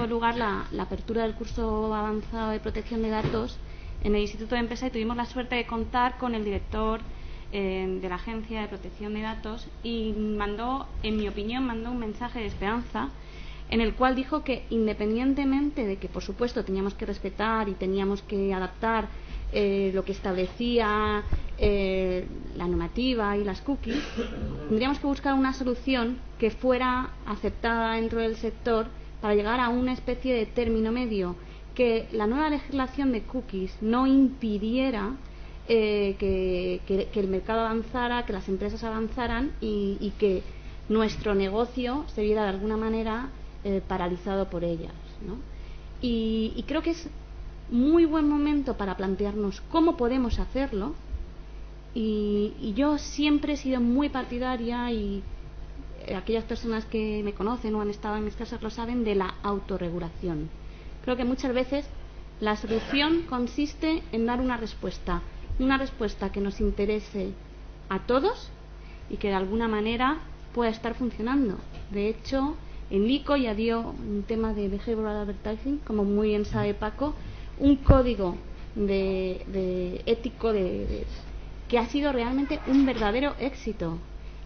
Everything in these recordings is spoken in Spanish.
tenido lugar la apertura del curso avanzado de protección de datos en el Instituto de Empresa, y tuvimos la suerte de contar con el director de la Agencia de Protección de Datos, y en mi opinión, mandó un mensaje de esperanza en el cual dijo que, independientemente de que, por supuesto, teníamos que respetar y teníamos que adaptar lo que establecía la normativa y las cookies, tendríamos que buscar una solución que fuera aceptada dentro del sector para llegar a una especie de término medio, que la nueva legislación de cookies no impidiera que el mercado avanzara, que las empresas avanzaran y que nuestro negocio se viera de alguna manera paralizado por ellas, ¿no? Y creo que es muy buen momento para plantearnos cómo podemos hacerlo, y yo siempre he sido muy partidaria, y aquellas personas que me conocen o han estado en mis clases lo saben, de la autorregulación. Creo que muchas veces la solución consiste en dar una respuesta que nos interese a todos y que de alguna manera pueda estar funcionando. De hecho, en LICO ya dio un tema de behavioral advertising, como muy bien sabe Paco, un código ético que ha sido realmente un verdadero éxito.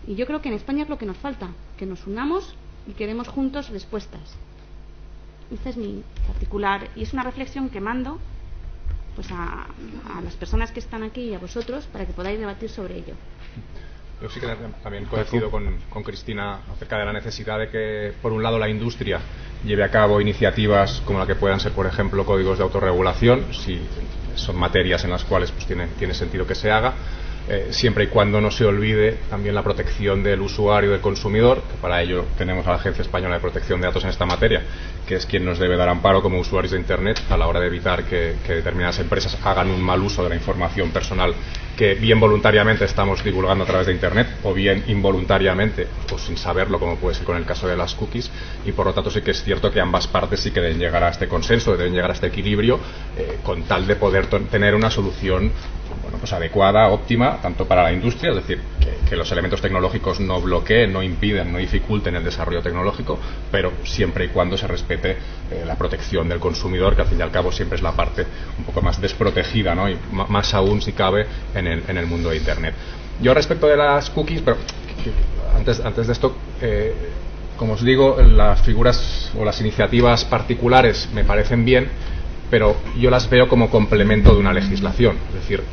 Y yo creo que en España es lo que nos falta, que nos unamos y que demos juntos respuestas. Esta es mi particular, y es una reflexión que mando pues a las personas que están aquí y a vosotros, para que podáis debatir sobre ello. Yo sí que también coincido con Cristina acerca de la necesidad de que, por un lado, la industria lleve a cabo iniciativas como la que puedan ser, por ejemplo, códigos de autorregulación, si son materias en las cuales pues tiene sentido que se haga, siempre y cuando no se olvide también la protección del usuario, del consumidor, que para ello tenemos a la Agencia Española de Protección de Datos en esta materia, que es quien nos debe dar amparo como usuarios de Internet a la hora de evitar que determinadas empresas hagan un mal uso de la información personal que bien voluntariamente estamos divulgando a través de Internet, o bien involuntariamente o sin saberlo, como puede ser con el caso de las cookies. Y por lo tanto sí que es cierto que ambas partes sí que deben llegar a este consenso, deben llegar a este equilibrio, con tal de poder tener una solución pues adecuada, óptima, tanto para la industria, es decir, que los elementos tecnológicos no bloqueen, no impidan, no dificulten el desarrollo tecnológico, pero siempre y cuando se respete la protección del consumidor, que al fin y al cabo siempre es la parte un poco más desprotegida, ¿no? Y más aún si cabe en el mundo de Internet. Yo, respecto de las cookies, pero antes de esto, como os digo, las figuras o las iniciativas particulares me parecen bien, pero yo las veo como complemento de una legislación. Es decir,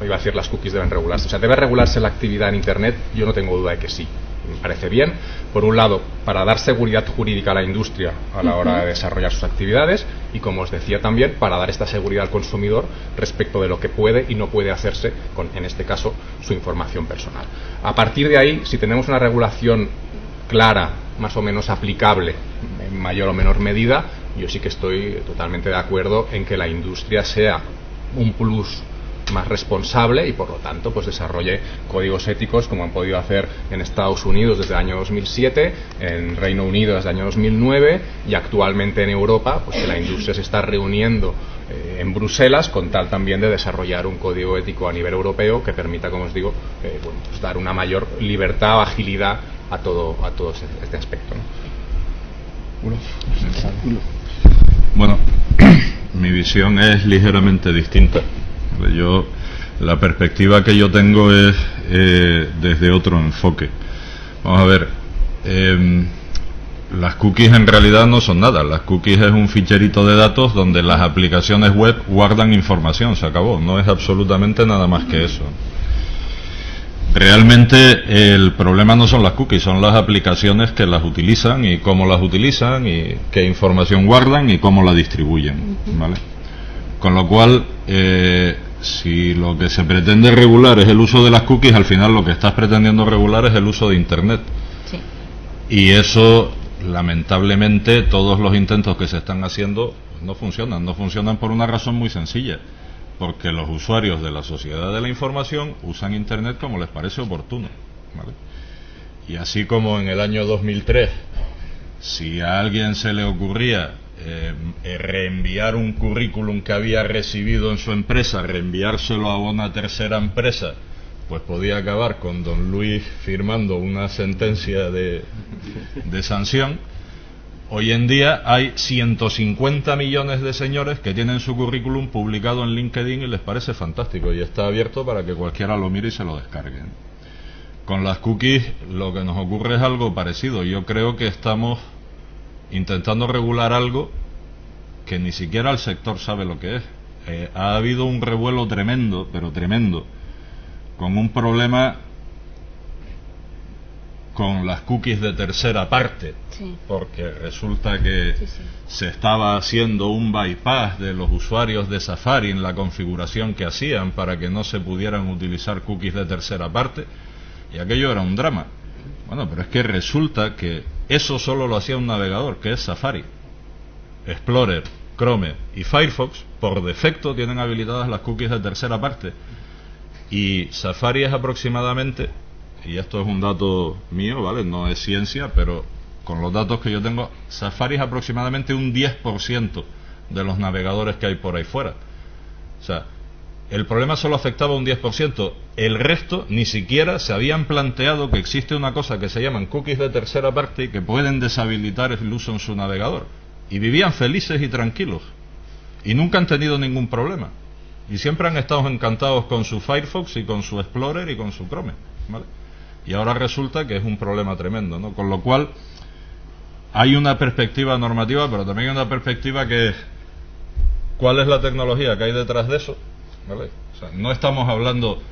iba a decir las cookies deben regularse. O sea, ¿debe regularse la actividad en Internet? Yo no tengo duda de que sí. Me parece bien, por un lado, para dar seguridad jurídica a la industria a la hora de desarrollar sus actividades, y, como os decía, también para dar esta seguridad al consumidor respecto de lo que puede y no puede hacerse con, en este caso, su información personal. A partir de ahí, si tenemos una regulación clara, más o menos aplicable en mayor o menor medida, yo sí que estoy totalmente de acuerdo en que la industria sea un plus más responsable y, por lo tanto, pues desarrolle códigos éticos, como han podido hacer en Estados Unidos desde el año 2007, en Reino Unido desde el año 2009, y actualmente en Europa, pues que la industria se está reuniendo en Bruselas con tal también de desarrollar un código ético a nivel europeo que permita, como os digo, pues dar una mayor libertad o agilidad a todo este aspecto, ¿no? Bueno, mi visión es ligeramente distinta. La perspectiva que yo tengo es desde otro enfoque. Vamos a ver, las cookies en realidad no son nada. Las cookies es un ficherito de datos donde las aplicaciones web guardan información, se acabó. No es absolutamente nada más que eso. Realmente el problema no son las cookies, son las aplicaciones que las utilizan y cómo las utilizan y qué información guardan y cómo la distribuyen, ¿vale? Con lo cual, si lo que se pretende regular es el uso de las cookies, al final lo que estás pretendiendo regular es el uso de Internet. Sí. Y eso, lamentablemente, todos los intentos que se están haciendo no funcionan por una razón muy sencilla. Porque los usuarios de la sociedad de la información usan Internet como les parece oportuno, ¿vale? Y así como en el año 2003, si a alguien se le ocurría reenviar un currículum que había recibido en su empresa, reenviárselo a una tercera empresa, pues podía acabar con don Luis firmando una sentencia de sanción, Hoy en día hay 150 millones de señores que tienen su currículum publicado en LinkedIn y les parece fantástico y está abierto para que cualquiera lo mire y se lo descargue. Con las cookies lo que nos ocurre es algo parecido. Yo creo que estamos intentando regular algo que ni siquiera el sector sabe lo que es. Ha habido un revuelo tremendo, pero tremendo, con un problema con las cookies de tercera parte, Sí. porque resulta que se estaba haciendo un bypass de los usuarios de Safari en la configuración que hacían para que no se pudieran utilizar cookies de tercera parte, y aquello era un drama. Bueno, pero es que resulta que eso solo lo hacía un navegador, que es Safari. Explorer, Chrome y Firefox por defecto tienen habilitadas las cookies de tercera parte, y Safari es aproximadamente, y esto es un dato mío, ¿vale? No es ciencia, pero con los datos que yo tengo, Safari es aproximadamente un 10% de los navegadores que hay por ahí fuera. O sea, el problema solo afectaba un 10%. El resto ni siquiera se habían planteado que existe una cosa que se llaman cookies de tercera parte y que pueden deshabilitar el uso en su navegador. Y vivían felices y tranquilos. Y nunca han tenido ningún problema. Y siempre han estado encantados con su Firefox y con su Explorer y con su Chrome, ¿vale? Y ahora resulta que es un problema tremendo, ¿no? Con lo cual hay una perspectiva normativa, pero también hay una perspectiva que es ¿cuál es la tecnología que hay detrás de eso? ¿Vale? O sea, no estamos hablando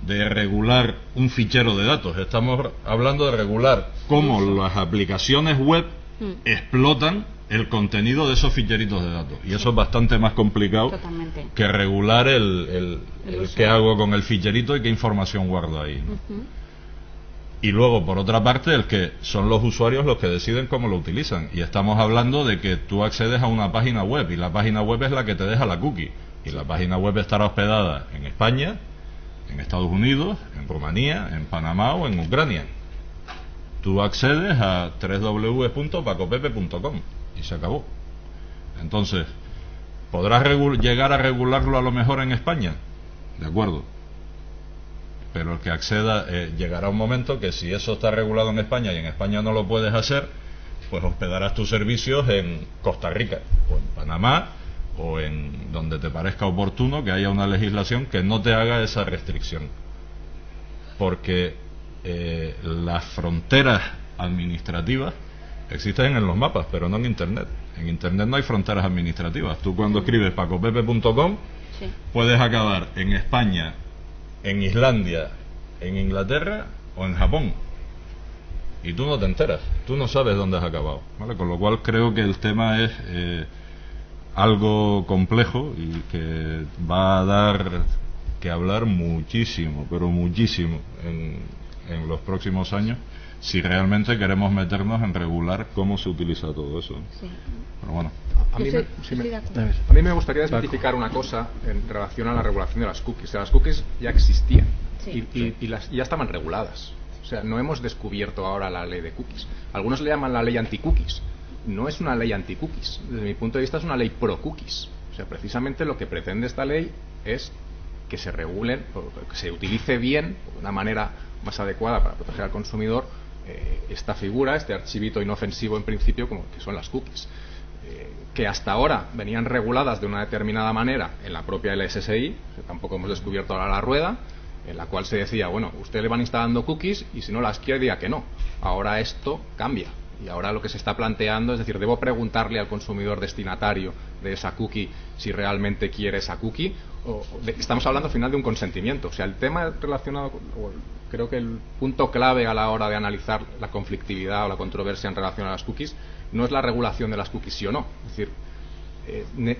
de regular un fichero de datos, estamos hablando de regular cómo las aplicaciones web explotan el contenido de esos ficheritos de datos. Y eso es bastante más complicado Totalmente. que regular el uso. qué hago con el ficherito y qué información guardo ahí, ¿no? Y luego, por otra parte, el que son los usuarios los que deciden cómo lo utilizan. Y estamos hablando de que tú accedes a una página web y la página web es la que te deja la cookie. Y la página web estará hospedada en España, en Estados Unidos, en Rumanía, en Panamá o en Ucrania. Tú accedes a www.pacopepe.com y se acabó. Entonces, ¿podrás llegar a regularlo a lo mejor en España? De acuerdo. Pero el que acceda, llegará un momento que si eso está regulado en España y en España no lo puedes hacer, pues hospedarás tus servicios en Costa Rica o en Panamá o en donde te parezca oportuno que haya una legislación que no te haga esa restricción. Porque las fronteras administrativas existen en los mapas, pero no en Internet. En Internet no hay fronteras administrativas. Tú cuando escribes pacopepe.com puedes acabar en España, en Islandia, en Inglaterra o en Japón. Y tú no te enteras, tú no sabes dónde has acabado, ¿vale? Con lo cual creo que el tema es algo complejo y que va a dar que hablar muchísimo, pero muchísimo en los próximos años, si realmente queremos meternos en regular cómo se utiliza todo eso. Sí. Pero bueno. A mí me gustaría desmitificar una cosa en relación a la regulación de las cookies. O sea, las cookies ya existían y ya estaban reguladas. O sea, no hemos descubierto ahora la ley de cookies. Algunos le llaman la ley anti-cookies. No es una ley anti-cookies. Desde mi punto de vista es una ley pro-cookies. O sea, precisamente lo que pretende esta ley es que se regulen, que se utilice bien, de una manera más adecuada para proteger al consumidor, esta figura, este archivito inofensivo en principio, como que son las cookies. Que hasta ahora venían reguladas de una determinada manera en la propia LSSI, que tampoco hemos descubierto ahora la rueda, en la cual se decía, bueno, usted le van instalando cookies y si no las quiere diga que no. Ahora esto cambia y ahora lo que se está planteando es decir, debo preguntarle al consumidor destinatario de esa cookie si realmente quiere esa cookie. Estamos hablando al final de un consentimiento. O sea, el tema relacionado creo que el punto clave a la hora de analizar la conflictividad o la controversia en relación a las cookies no es la regulación de las cookies sí o no. Es decir,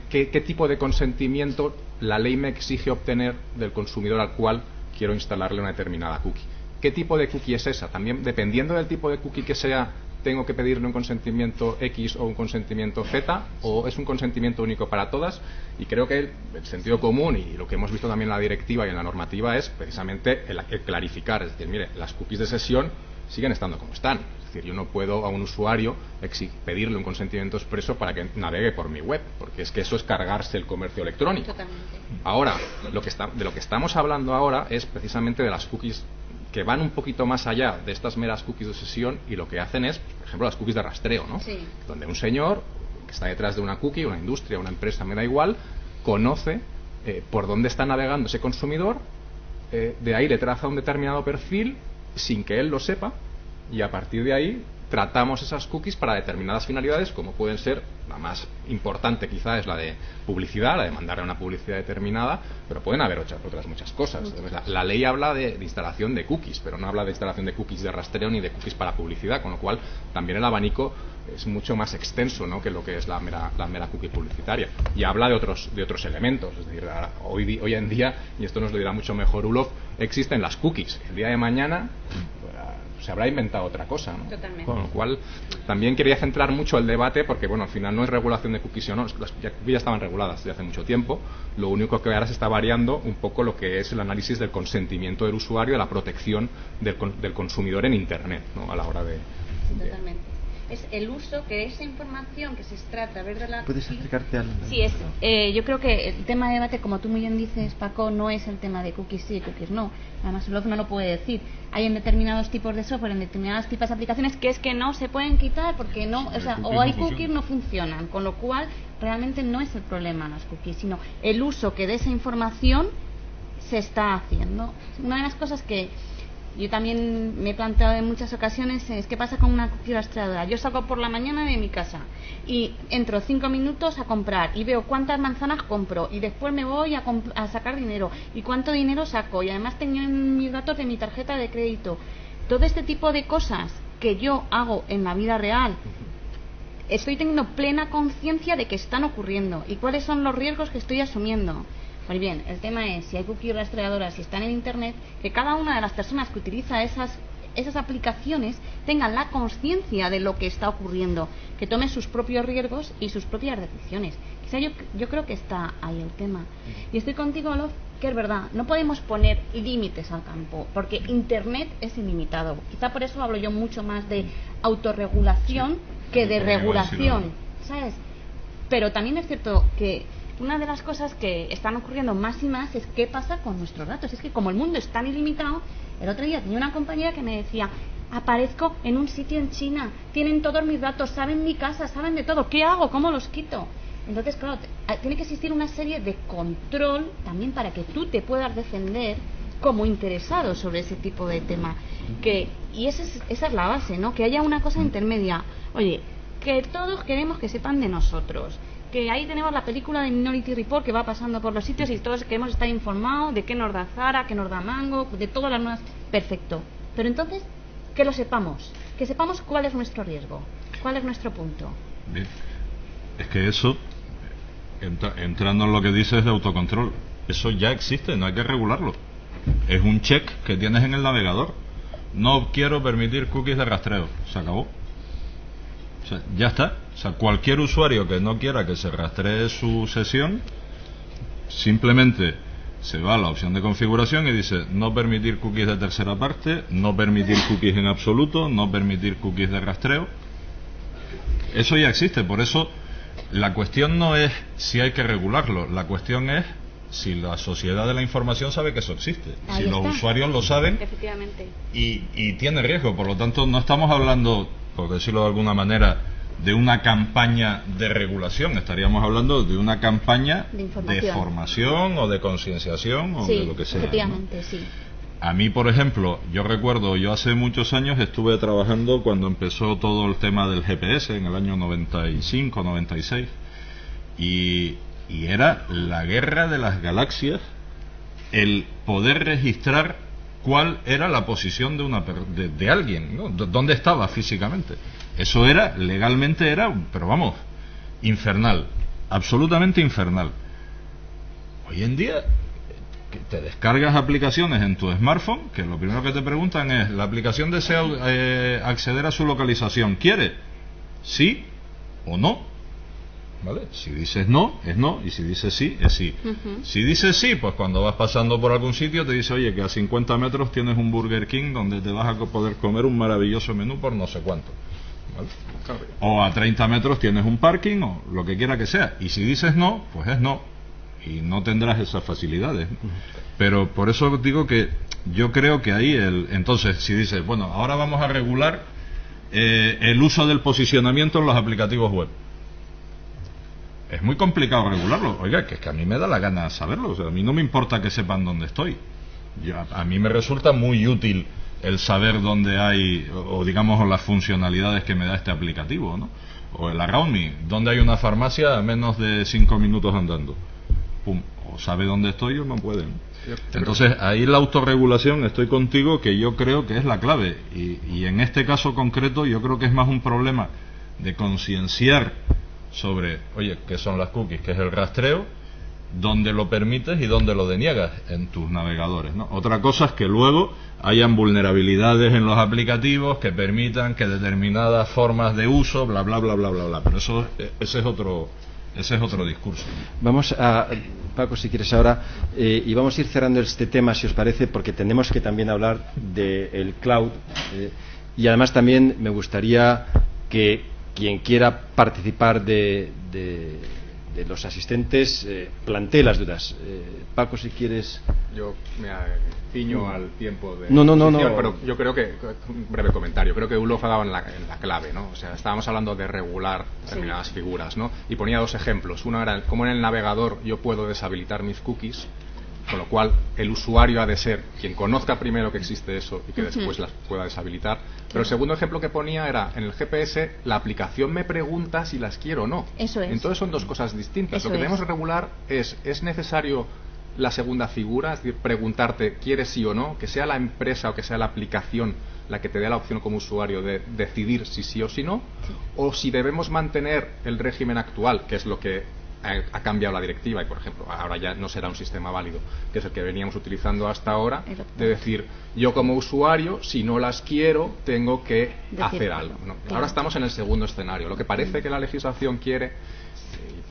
¿qué tipo de consentimiento la ley me exige obtener del consumidor al cual quiero instalarle una determinada cookie? ¿Qué tipo de cookie es esa? También, dependiendo del tipo de cookie que sea, tengo que pedirle un consentimiento X o un consentimiento Z, o es un consentimiento único para todas. Y creo que el sentido común y lo que hemos visto también en la directiva y en la normativa es precisamente el clarificar. Es decir, mire, las cookies de sesión siguen estando como están. Es decir, yo no puedo a un usuario pedirle un consentimiento expreso para que navegue por mi web, porque es que eso es cargarse el comercio electrónico. Totalmente. Ahora, de lo que estamos hablando ahora es precisamente de las cookies que van un poquito más allá de estas meras cookies de sesión y lo que hacen es, por ejemplo, las cookies de rastreo, ¿no? Sí. Donde un señor que está detrás de una cookie, una industria, una empresa, me da igual, conoce por dónde está navegando ese consumidor, de ahí le traza un determinado perfil sin que él lo sepa, y a partir de ahí tratamos esas cookies para determinadas finalidades, como pueden ser, la más importante quizá es la de publicidad, la de mandarle una publicidad determinada, pero pueden haber otras muchas cosas. Entonces, la ley habla de instalación de cookies, pero no habla de instalación de cookies de rastreo ni de cookies para publicidad, con lo cual también el abanico es mucho más extenso, ¿no?, que lo que es la mera cookie publicitaria, y habla de otros elementos. Es decir, hoy en día, y esto nos lo dirá mucho mejor Ulof, existen las cookies. El día de mañana se habrá inventado otra cosa, ¿no? Totalmente. Con lo cual también quería centrar mucho el debate, porque bueno, al final no es regulación de cookies o no, las ya estaban reguladas desde hace mucho tiempo. Lo único que ahora se está variando un poco lo que es el análisis del consentimiento del usuario, de la protección del consumidor en Internet, ¿no?, a la hora de... Totalmente. Es el uso que esa información que se extrae a través de la... ¿Puedes explicarte algo? Sí, es. Yo creo que el tema de debate, como tú muy bien dices, Paco, no es el tema de cookies sí, cookies no. Además, Ulof no lo puede decir. Hay en determinados tipos de software, en determinados tipos de aplicaciones, que es que no se pueden quitar porque no, o sea, o hay cookies no funcionan, con lo cual realmente no es el problema las cookies, sino el uso que de esa información se está haciendo. Una de las cosas que yo también me he planteado en muchas ocasiones es qué pasa con una cookie rastreadora. Yo salgo por la mañana de mi casa y entro 5 minutos a comprar y veo cuántas manzanas compro y después me voy a sacar dinero y cuánto dinero saco, y además tengo mis datos de mi tarjeta de crédito. Todo este tipo de cosas que yo hago en la vida real, estoy teniendo plena conciencia de que están ocurriendo y cuáles son los riesgos que estoy asumiendo. Pues bien, el tema es, si hay cookies rastreadoras, si están en Internet, que cada una de las personas que utiliza esas aplicaciones tengan la conciencia de lo que está ocurriendo, que tome sus propios riesgos y sus propias decisiones. Quizá yo creo que está ahí el tema. Y estoy contigo, Ulof, que es verdad, no podemos poner límites al campo, porque Internet es ilimitado. Quizá por eso hablo yo mucho más de autorregulación que de regulación, ¿sabes? Pero también es cierto que una de las cosas que están ocurriendo más y más es qué pasa con nuestros datos. Es que como el mundo es tan ilimitado, el otro día tenía una compañera que me decía, aparezco en un sitio en China, tienen todos mis datos, saben mi casa, saben de todo, ¿qué hago? ¿Cómo los quito? Entonces, claro, tiene que existir una serie de control también para que tú te puedas defender como interesado sobre ese tipo de tema. Y esa es la base, ¿no? Que haya una cosa intermedia. Oye, que todos queremos que sepan de nosotros, que ahí tenemos la película de Minority Report que va pasando por los sitios y todos queremos estar informados de qué nos da Zara, qué nos da Mango, de todas las nuevas. Perfecto. Pero entonces, que lo sepamos, que sepamos cuál es nuestro riesgo, cuál es nuestro punto. Bien. Es que eso, entrando en lo que dices de autocontrol, eso ya existe, no hay que regularlo. Es un check que tienes en el navegador. No quiero permitir cookies de rastreo. Se acabó. O sea, ya está. O sea, cualquier usuario que no quiera que se rastree su sesión, simplemente se va a la opción de configuración y dice no permitir cookies de tercera parte, no permitir cookies en absoluto, no permitir cookies de rastreo. Eso ya existe. Por eso la cuestión no es si hay que regularlo, la cuestión es si la sociedad de la información sabe que eso existe. Ahí si los está. usuarios lo saben Efectivamente. y tiene riesgo. Por lo tanto, no estamos hablando, por decirlo de alguna manera, de una campaña de regulación. Estaríamos hablando de una campaña de formación o de concienciación o de lo que sea, efectivamente, ¿no? sí. A mí, por ejemplo, yo recuerdo, yo hace muchos años estuve trabajando cuando empezó todo el tema del GPS, en el año 95, 96, y era la guerra de las galaxias el poder registrar cuál era la posición de alguien, ¿no? Dónde estaba físicamente. Eso era, legalmente era, pero vamos, infernal, absolutamente infernal. Hoy en día que te descargas aplicaciones en tu smartphone que lo primero que te preguntan es, la aplicación desea acceder a su localización, ¿quiere? ¿Sí o no? ¿Vale? Si dices no, es no, y si dices sí, es sí. Si dices sí, pues cuando vas pasando por algún sitio te dice, oye, que a 50 metros tienes un Burger King donde te vas a poder comer un maravilloso menú por no sé cuánto, ¿vale? O a 30 metros tienes un parking o lo que quiera que sea. Y si dices no, pues es no. y no tendrás esas facilidades. Pero por eso digo que yo creo que ahí entonces si dices, bueno, ahora vamos a regular el uso del posicionamiento en los aplicativos web, es muy complicado regularlo. Oiga, que es que a mí me da la gana saberlo, o sea, a mí no me importa que sepan dónde estoy. A mí me resulta muy útil el saber dónde hay, o digamos, las funcionalidades que me da este aplicativo, ¿no? O el Around Me, donde hay una farmacia a menos de 5 minutos andando. Pum, o sabe dónde estoy o no puede, ¿no? Entonces, ahí la autorregulación, estoy contigo, que yo creo que es la clave. Y en este caso concreto, yo creo que es más un problema de concienciar sobre, oye, ¿qué son las cookies? ¿Qué es el rastreo? ¿Dónde lo permites y dónde lo deniegas en tus navegadores, ¿no? Otra cosa es que luego hayan vulnerabilidades en los aplicativos que permitan que determinadas formas de uso, bla, bla, bla, bla, bla, bla. Pero ese es otro discurso. Vamos a, Paco, si quieres ahora, y vamos a ir cerrando este tema, si os parece, porque tenemos que también hablar del cloud. Y además también me gustaría que quien quiera participar de los asistentes plantee las dudas. Paco, si quieres. Yo me ciño al tiempo de no, pero yo creo que, un breve comentario, creo que Ulof ha dado en la clave, ¿no? O sea, estábamos hablando de regular determinadas figuras, ¿no? Y ponía dos ejemplos. Uno era cómo en el navegador yo puedo deshabilitar mis cookies, con lo cual el usuario ha de ser quien conozca primero que existe eso y que después las pueda deshabilitar. Pero el segundo ejemplo que ponía era, en el GPS, la aplicación me pregunta si las quiero o no. Eso es. Entonces son dos cosas distintas. Eso Lo que tenemos es. que regular es necesario la segunda figura, es decir, preguntarte quieres sí o no, que sea la empresa o que sea la aplicación la que te dé la opción como usuario de decidir si sí o si no, o si debemos mantener el régimen actual, que es lo que ha cambiado la directiva y, por ejemplo, ahora ya no será un sistema válido, que es el que veníamos utilizando hasta ahora, de decir, yo como usuario, si no las quiero, tengo que hacer algo, ¿no? Claro. Ahora estamos en el segundo escenario. Lo que parece que la legislación quiere,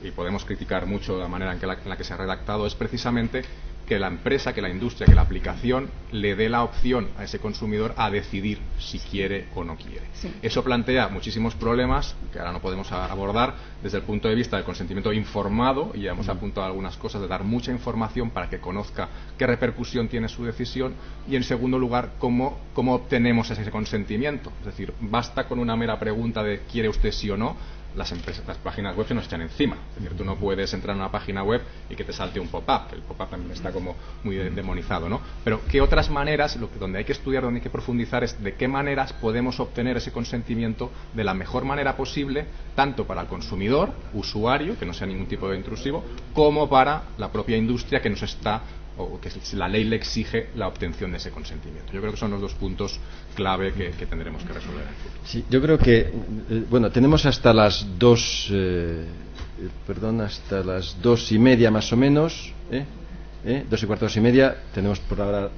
y podemos criticar mucho la manera en la que se ha redactado, es precisamente que la empresa, que la industria, que la aplicación le dé la opción a ese consumidor a decidir si quiere o no quiere. Sí. Eso plantea muchísimos problemas que ahora no podemos abordar desde el punto de vista del consentimiento informado, y ya hemos apuntado algunas cosas, de dar mucha información para que conozca qué repercusión tiene su decisión, y en segundo lugar, cómo obtenemos ese consentimiento. Es decir, basta con una mera pregunta de ¿quiere usted sí o no? Las páginas web se nos echan encima. Es decir, tú no puedes entrar en una página web y que te salte un pop-up. El pop-up también está como muy demonizado, ¿no? Pero ¿qué otras maneras, donde hay que estudiar, donde hay que profundizar, es de qué maneras podemos obtener ese consentimiento de la mejor manera posible, tanto para el consumidor, usuario, que no sea ningún tipo de intrusivo, como para la propia industria que nos está, o que la ley le exige la obtención de ese consentimiento. Yo creo que son los dos puntos clave que tendremos que resolver en el futuro. Sí, yo creo que, bueno, tenemos hasta las 2, hasta las 2:30 más o menos, 2:15, 2:30, tenemos por ahora,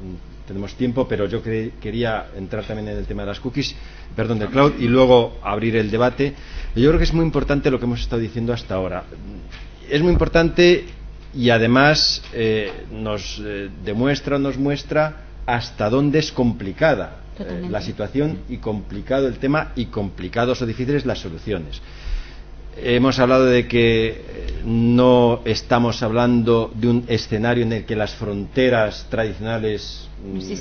tenemos tiempo, pero yo quería entrar también en el tema de las cookies, del cloud, y luego abrir el debate. Yo creo que es muy importante lo que hemos estado diciendo hasta ahora. Es muy importante. Y además nos muestra hasta dónde es complicada la situación, y complicado el tema, y complicados o difíciles las soluciones. Hemos hablado de que no estamos hablando de un escenario en el que las fronteras tradicionales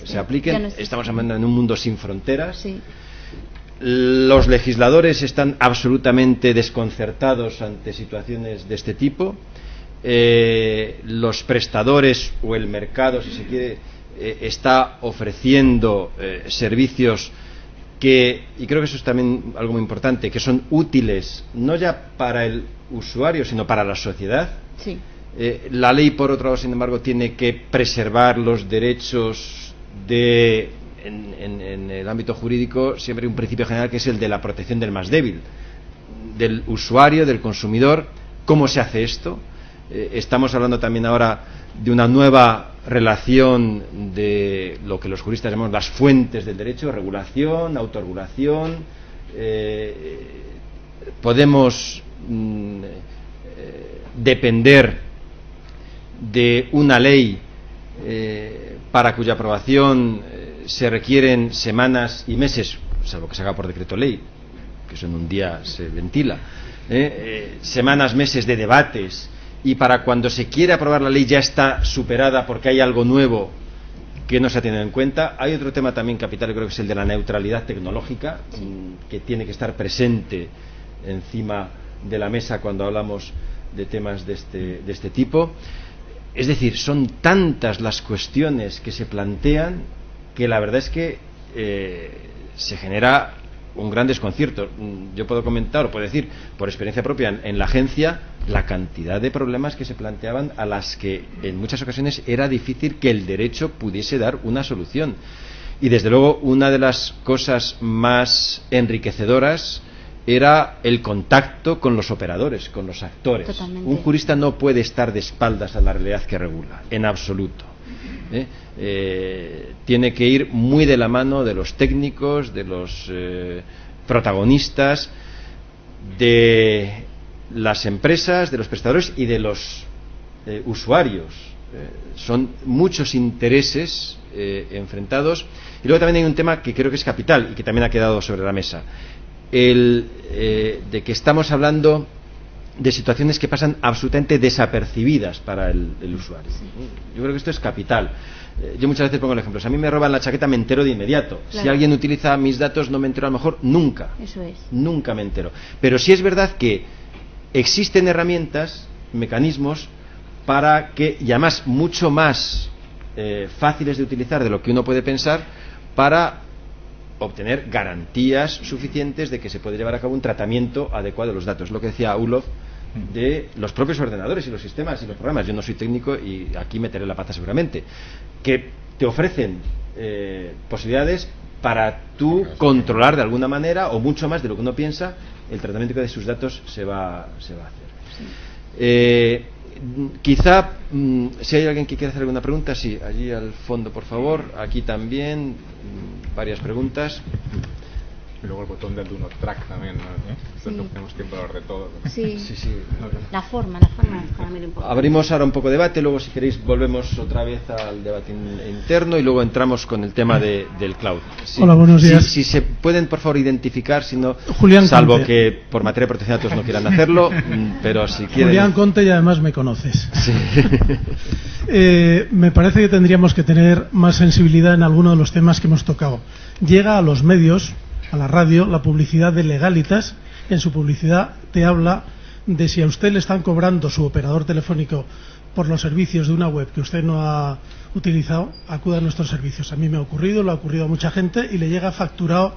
se apliquen. Estamos hablando de un mundo sin fronteras. Sí. Los legisladores están absolutamente desconcertados ante situaciones de este tipo. Los prestadores o el mercado, si se quiere, está ofreciendo servicios que, y creo que eso es también algo muy importante, que son útiles no ya para el usuario sino para la sociedad. Sí. La ley, por otro lado, sin embargo, tiene que preservar los derechos en el ámbito jurídico. Siempre hay un principio general, que es el de la protección del más débil, del usuario, del consumidor. ¿Cómo se hace esto? Estamos hablando también ahora de una nueva relación de lo que los juristas llamamos las fuentes del derecho: regulación, autorregulación. Podemos depender de una ley para cuya aprobación se requieren semanas y meses, salvo que se haga por decreto ley, que eso en un día se ventila, semanas, meses de debates y para cuando se quiere aprobar la ley ya está superada porque hay algo nuevo que no se ha tenido en cuenta. Hay otro tema también capital, yo creo que es el de la neutralidad tecnológica, que tiene que estar presente encima de la mesa cuando hablamos de temas de este tipo. Es decir, son tantas las cuestiones que se plantean que la verdad es que se genera un gran desconcierto. Yo puedo comentar o puedo decir por experiencia propia en la agencia la cantidad de problemas que se planteaban, a las que en muchas ocasiones era difícil que el derecho pudiese dar una solución. Y desde luego una de las cosas más enriquecedoras era el contacto con los operadores, con los actores. Totalmente. Un jurista no puede estar de espaldas a la realidad que regula, en absoluto. Tiene que ir muy de la mano de los técnicos, de los protagonistas, de las empresas, de los prestadores y de los usuarios. Son muchos intereses enfrentados. Y luego también hay un tema que creo que es capital y que también ha quedado sobre la mesa, de que estamos hablando de situaciones que pasan absolutamente desapercibidas para el usuario. Yo creo que esto es capital. Yo muchas veces pongo el ejemplo: si a mí me roban la chaqueta me entero de inmediato. Claro. Si alguien utiliza mis datos no me entero, a lo mejor nunca. Eso es. Nunca me entero. Pero sí es verdad que existen herramientas, mecanismos para que, y además mucho más fáciles de utilizar de lo que uno puede pensar, para obtener garantías suficientes de que se puede llevar a cabo un tratamiento adecuado de los datos. Lo que decía Ulof de los propios ordenadores y los sistemas y los programas. Yo no soy técnico y aquí meteré la pata seguramente, que te ofrecen posibilidades para tú controlar de alguna manera, o mucho más de lo que uno piensa, el tratamiento que de sus datos se va a hacer. Sí. Quizá si hay alguien que quiera hacer alguna pregunta, sí, allí al fondo, por favor. Aquí también varias preguntas. Y luego el botón del Do Not Track también, ¿no? Sí. No tenemos tiempo de hablar de todo. Sí. Sí. La forma para mí un poco. Abrimos ahora un poco de debate, luego si queréis volvemos otra vez al debate interno y luego entramos con el tema del cloud. Sí. Hola, buenos días. Si se pueden, por favor, identificar, si no, Julián salvo Conte. que por materia de protección de datos no quieran hacerlo, pero si quieren... Julián Conte, y además me conoces. Sí. Me parece que tendríamos que tener más sensibilidad en alguno de los temas que hemos tocado. Llega a los medios, a la radio, la publicidad de Legalitas. En su publicidad te habla de si a usted le están cobrando su operador telefónico por los servicios de una web que usted no ha utilizado, acuda a nuestros servicios. A mí me ha ocurrido, lo ha ocurrido a mucha gente, y le llega facturado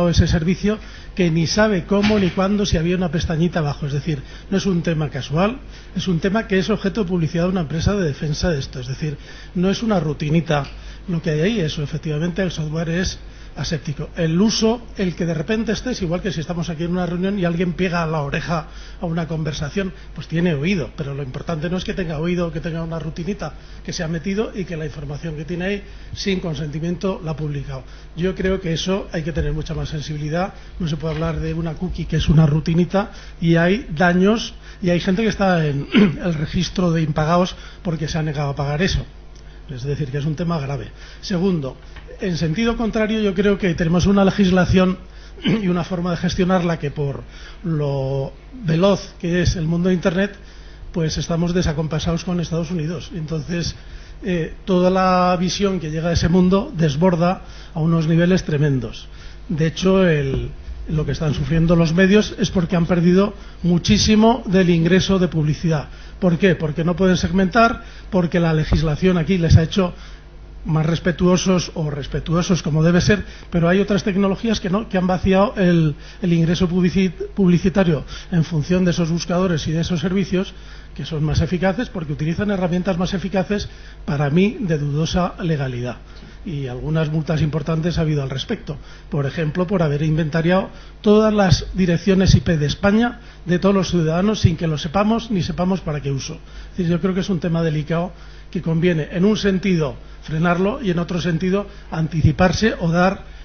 ese servicio que ni sabe cómo ni cuándo, si había una pestañita abajo. Es decir, no es un tema casual, es un tema que es objeto de publicidad de una empresa de defensa de esto. Es decir, no es una rutinita lo que hay ahí, eso efectivamente el software es aséptico. El uso, el que de repente estés, igual que si estamos aquí en una reunión y alguien pega a la oreja a una conversación, pues tiene oído, pero lo importante no es que tenga oído, que tenga una rutinita que se ha metido y que la información que tiene ahí sin consentimiento la ha publicado. Yo creo que eso hay que tener mucha más sensibilidad. No se puede hablar de una cookie que es una rutinita, y hay daños y hay gente que está en el registro de impagados porque se ha negado a pagar eso. Es decir, que es un tema grave. Segundo, en sentido contrario, yo creo que tenemos una legislación y una forma de gestionarla que, por lo veloz que es el mundo de Internet, pues estamos desacompasados con Estados Unidos. Entonces, toda la visión que llega a ese mundo desborda a unos niveles tremendos. De hecho, lo que están sufriendo los medios es porque han perdido muchísimo del ingreso de publicidad. ¿Por qué? Porque no pueden segmentar, porque la legislación aquí les ha hecho más respetuosos o respetuosos como debe ser, pero hay otras tecnologías que no, que han vaciado el ingreso publicitario en función de esos buscadores y de esos servicios, que son más eficaces porque utilizan herramientas más eficaces, para mí de dudosa legalidad, y algunas multas importantes ha habido al respecto. Por ejemplo, por haber inventariado todas las direcciones IP de España de todos los ciudadanos sin que lo sepamos ni sepamos para qué uso. Es decir, yo creo que es un tema delicado que conviene, en un sentido, frenarlo, y en otro sentido, anticiparse o dar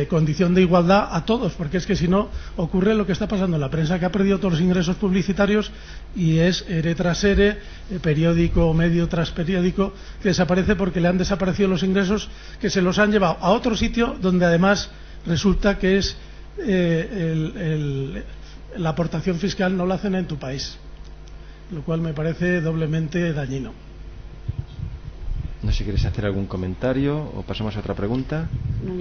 condición de igualdad a todos, porque es que si no ocurre lo que está pasando en la prensa, que ha perdido todos los ingresos publicitarios y es ere tras ere, periódico, medio tras periódico, que desaparece porque le han desaparecido los ingresos, que se los han llevado a otro sitio donde además resulta que es la aportación fiscal no la hacen en tu país. lo cual me parece doblemente dañino. No sé si quieres hacer algún comentario o pasamos a otra pregunta. No,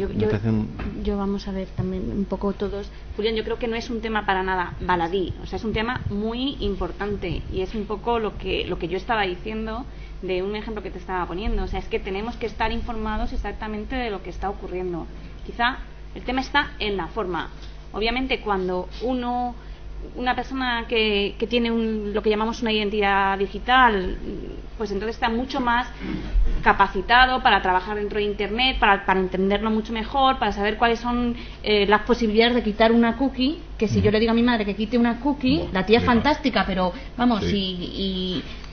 yo vamos a ver también un poco todos. Julián, yo creo que no es un tema para nada baladí, o sea, es un tema muy importante y es un poco lo que yo estaba diciendo de un ejemplo que te estaba poniendo. O sea, es que tenemos que estar informados exactamente de lo que está ocurriendo. Quizá el tema está en la forma. Obviamente, cuando una persona que tiene lo que llamamos una identidad digital, pues entonces está mucho más capacitado para trabajar dentro de Internet, para entenderlo mucho mejor, para saber cuáles son las posibilidades de quitar una cookie, que si yo le digo a mi madre que quite una cookie, la tía es fantástica, pero vamos,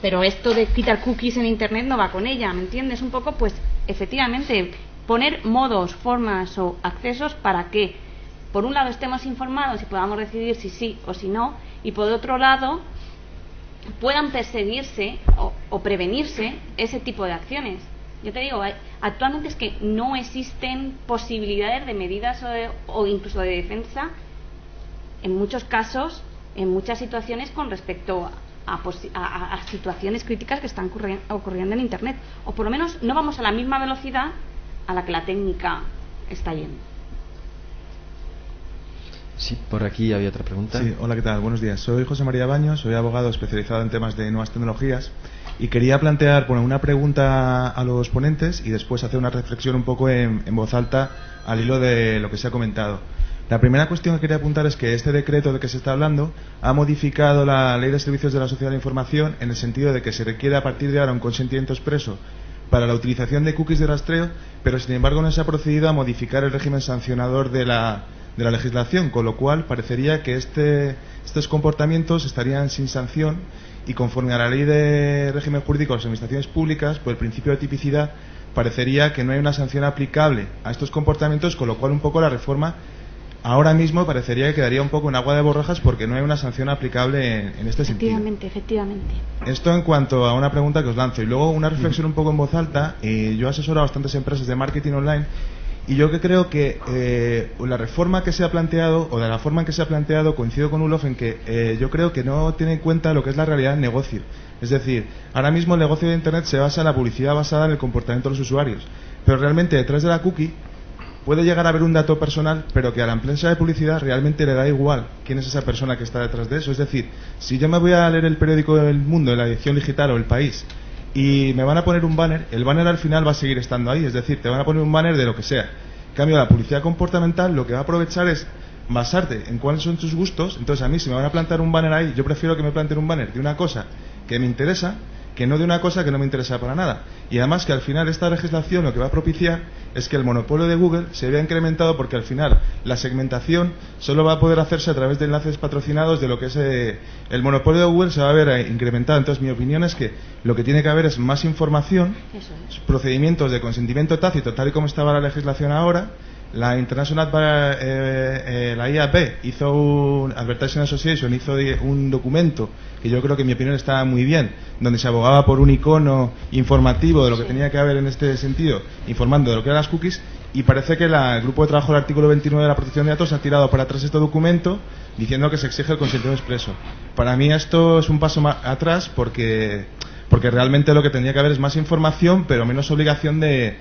pero esto de quitar cookies en Internet no va con ella, ¿me entiendes? Un poco, pues efectivamente, poner modos, formas o accesos para que por un lado estemos informados y podamos decidir si sí o si no, y por otro lado puedan perseguirse o prevenirse ese tipo de acciones. Yo te digo, actualmente es que no existen posibilidades de medidas o incluso de defensa en muchos casos, en muchas situaciones con respecto a situaciones críticas que están ocurriendo en Internet, o por lo menos no vamos a la misma velocidad a la que la técnica está yendo. Sí, por aquí había otra pregunta. Sí, hola, ¿qué tal? Buenos días. Soy José María Baños, soy abogado especializado en temas de nuevas tecnologías y quería plantear una pregunta a los ponentes y después hacer una reflexión un poco en voz alta al hilo de lo que se ha comentado. La primera cuestión que quería apuntar es que este decreto de que se está hablando ha modificado la Ley de Servicios de la Sociedad de la Información en el sentido de que se requiere a partir de ahora un consentimiento expreso para la utilización de cookies de rastreo, pero sin embargo no se ha procedido a modificar el régimen sancionador de la legislación, con lo cual parecería que estos comportamientos estarían sin sanción y conforme a la ley de régimen jurídico de las administraciones públicas, por el principio de tipicidad, parecería que no hay una sanción aplicable a estos comportamientos, con lo cual un poco la reforma ahora mismo parecería que quedaría un poco en agua de borrajas porque no hay una sanción aplicable en este sentido. Efectivamente. Esto en cuanto a una pregunta que os lanzo. Y luego una reflexión un poco en voz alta. Yo asesoro a bastantes empresas de marketing online y yo que creo que la reforma que se ha planteado, o de la forma en que se ha planteado, coincido con Ulof en que yo creo que no tiene en cuenta lo que es la realidad del negocio. Es decir, ahora mismo el negocio de Internet se basa en la publicidad basada en el comportamiento de los usuarios, pero realmente detrás de la cookie puede llegar a haber un dato personal, pero que a la empresa de publicidad realmente le da igual quién es esa persona que está detrás de eso. Es decir, si yo me voy a leer el periódico El Mundo, la edición digital o El País, y me van a poner un banner, el banner al final va a seguir estando ahí, es decir, te van a poner un banner de lo que sea. En cambio, la publicidad comportamental lo que va a aprovechar es basarte en cuáles son tus gustos. Entonces, a mí, si me van a plantar un banner ahí, yo prefiero que me planten un banner de una cosa que me interesa, que no de una cosa que no me interesa para nada. Y además que al final esta legislación lo que va a propiciar es que el monopolio de Google se vea incrementado, porque al final la segmentación solo va a poder hacerse a través de enlaces patrocinados, de lo que es el monopolio de Google se va a ver incrementado. Entonces mi opinión es que lo que tiene que haber es más información, procedimientos de consentimiento tácito, tal y como estaba la legislación ahora. La International la IAB hizo un Advertising Association hizo un documento que yo creo que en mi opinión estaba muy bien, donde se abogaba por un icono informativo de lo que tenía que haber en este sentido, informando de lo que eran las cookies, y parece que el grupo de trabajo del artículo 29 de la protección de datos ha tirado para atrás este documento diciendo que se exige el consentimiento expreso. Para mí esto es un paso más atrás porque realmente lo que tendría que haber es más información, pero menos obligación de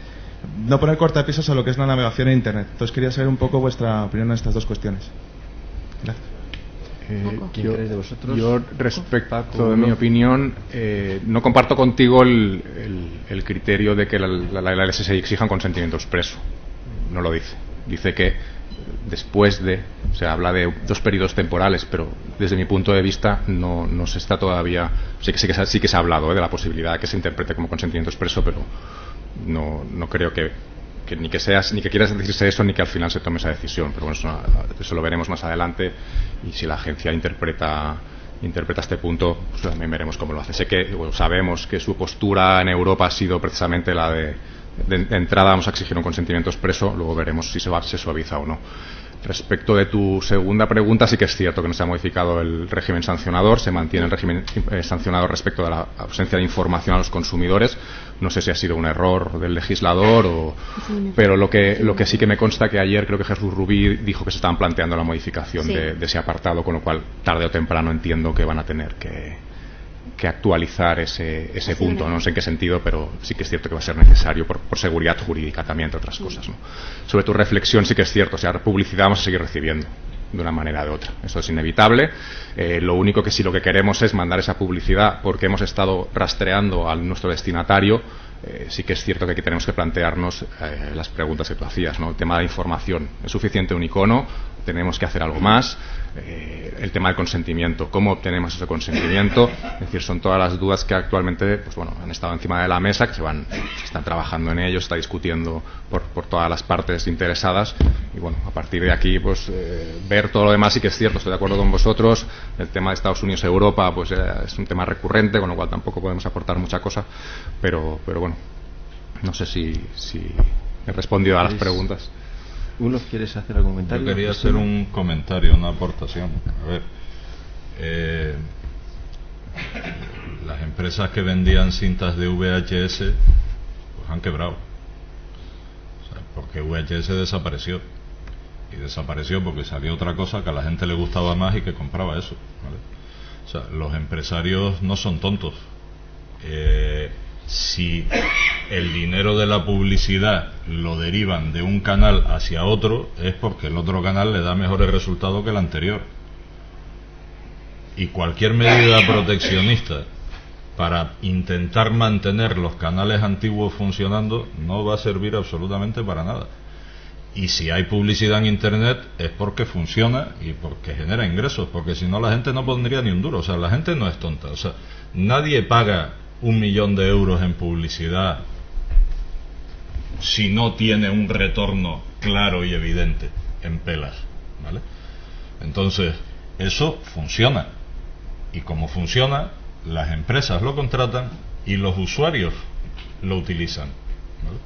no poner cortapisas a lo que es la navegación en Internet. Entonces quería saber un poco vuestra opinión en estas dos cuestiones. Gracias. ¿Quién queréis de vosotros? Yo, respecto de mi opinión, no comparto contigo el criterio de que la LSSI exija un consentimiento expreso. No lo dice. Dice que después de, o sea, habla de 2 periodos temporales, pero desde mi punto de vista no se está todavía. Sí que se ha hablado de la posibilidad de que se interprete como consentimiento expreso, pero no creo que ni que quieras decirse eso, ni que al final se tome esa decisión. Pero bueno, eso lo veremos más adelante, y si la agencia interpreta este punto, pues también veremos cómo lo hace. Sabemos que su postura en Europa ha sido precisamente la de entrada vamos a exigir un consentimiento expreso, luego veremos si se suaviza o no. Respecto de tu segunda pregunta, sí que es cierto que no se ha modificado el régimen sancionador, se mantiene el régimen sancionador respecto de la ausencia de información a los consumidores. No sé si ha sido un error del legislador pero lo que sí que me consta que ayer creo que Jesús Rubí dijo que se estaban planteando la modificación de ese apartado, con lo cual tarde o temprano entiendo que van a tener que que actualizar ese punto. No sé en qué sentido, pero sí que es cierto que va a ser necesario por seguridad jurídica también, entre otras cosas, ¿no? Sobre tu reflexión, sí que es cierto, o sea, publicidad vamos a seguir recibiendo de una manera o de otra. Eso es inevitable. Lo único que sí lo que queremos es mandar esa publicidad porque hemos estado rastreando a nuestro destinatario. Sí que es cierto que aquí tenemos que plantearnos las preguntas que tú hacías, ¿no? El tema de información. ¿Es suficiente un icono? ¿Tenemos que hacer algo más? El tema del consentimiento. ¿Cómo obtenemos ese consentimiento? Es decir, son todas las dudas que actualmente pues bueno, han estado encima de la mesa, que se están trabajando en ello, se está discutiendo por todas las partes interesadas. Y bueno, a partir de aquí, pues ver todo lo demás. Sí que es cierto, estoy de acuerdo con vosotros. El tema de Estados Unidos y Europa pues es un tema recurrente, con lo cual tampoco podemos aportar mucha cosa. Pero bueno, no sé si he respondido a las preguntas. ¿Uno quieres hacer algún comentario? Yo quería hacer un comentario, una aportación. A ver, las empresas que vendían cintas de VHS pues han quebrado. O sea, porque VHS desapareció. Y desapareció porque salió otra cosa que a la gente le gustaba más y que compraba eso, ¿vale? O sea, los empresarios no son tontos. Si el dinero de la publicidad lo derivan de un canal hacia otro, es porque el otro canal le da mejores resultados que el anterior. Y cualquier medida proteccionista para intentar mantener los canales antiguos funcionando no va a servir absolutamente para nada. Y si hay publicidad en Internet es porque funciona y porque genera ingresos, porque si no la gente no pondría ni un duro. O sea, la gente no es tonta. O sea, nadie paga 1 millón de euros en publicidad si no tiene un retorno claro y evidente en pelas, ¿vale? Entonces, eso funciona. Y como funciona, las empresas lo contratan y los usuarios lo utilizan, ¿vale?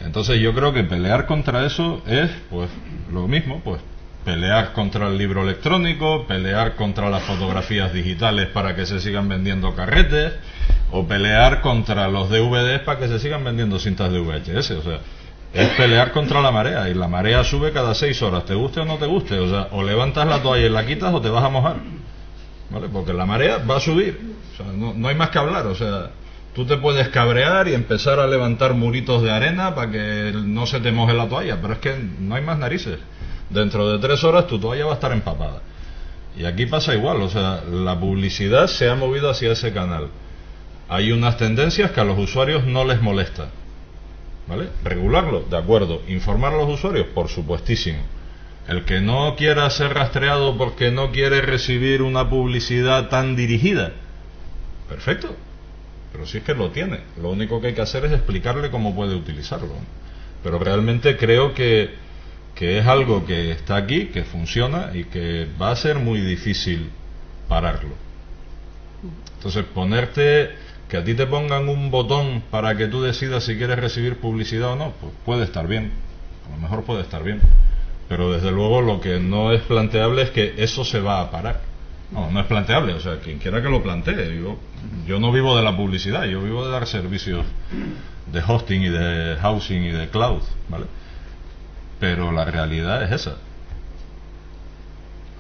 Entonces yo creo que pelear contra eso es pues lo mismo, pues pelear contra el libro electrónico, pelear contra las fotografías digitales para que se sigan vendiendo carretes, o pelear contra los DVDs para que se sigan vendiendo cintas de VHS. O sea, es pelear contra la marea, y la marea sube cada 6 horas, te guste o no te guste. O sea, o levantas la toalla y la quitas o te vas a mojar, ¿vale? Porque la marea va a subir. O sea, no hay más que hablar. O sea, tú te puedes cabrear y empezar a levantar muritos de arena para que no se te moje la toalla, pero es que no hay más narices. Dentro de 3 horas tu toalla va a estar empapada. Y aquí pasa igual. O sea, la publicidad se ha movido hacia ese canal. Hay unas tendencias que a los usuarios no les molesta, ¿vale? Regularlo, de acuerdo. Informar a los usuarios, por supuestísimo. El que no quiera ser rastreado porque no quiere recibir una publicidad tan dirigida, perfecto. Pero si es que lo tiene, lo único que hay que hacer es explicarle cómo puede utilizarlo. Pero realmente creo que es algo que está aquí, que funciona y que va a ser muy difícil pararlo. Entonces, que a ti te pongan un botón para que tú decidas si quieres recibir publicidad o no, pues puede estar bien, a lo mejor puede estar bien, pero desde luego lo que no es planteable es que eso se va a parar. No es planteable. O sea, quien quiera que lo plantee. Yo no vivo de la publicidad, yo vivo de dar servicios de hosting y de housing y de cloud, ¿vale? Pero la realidad es esa.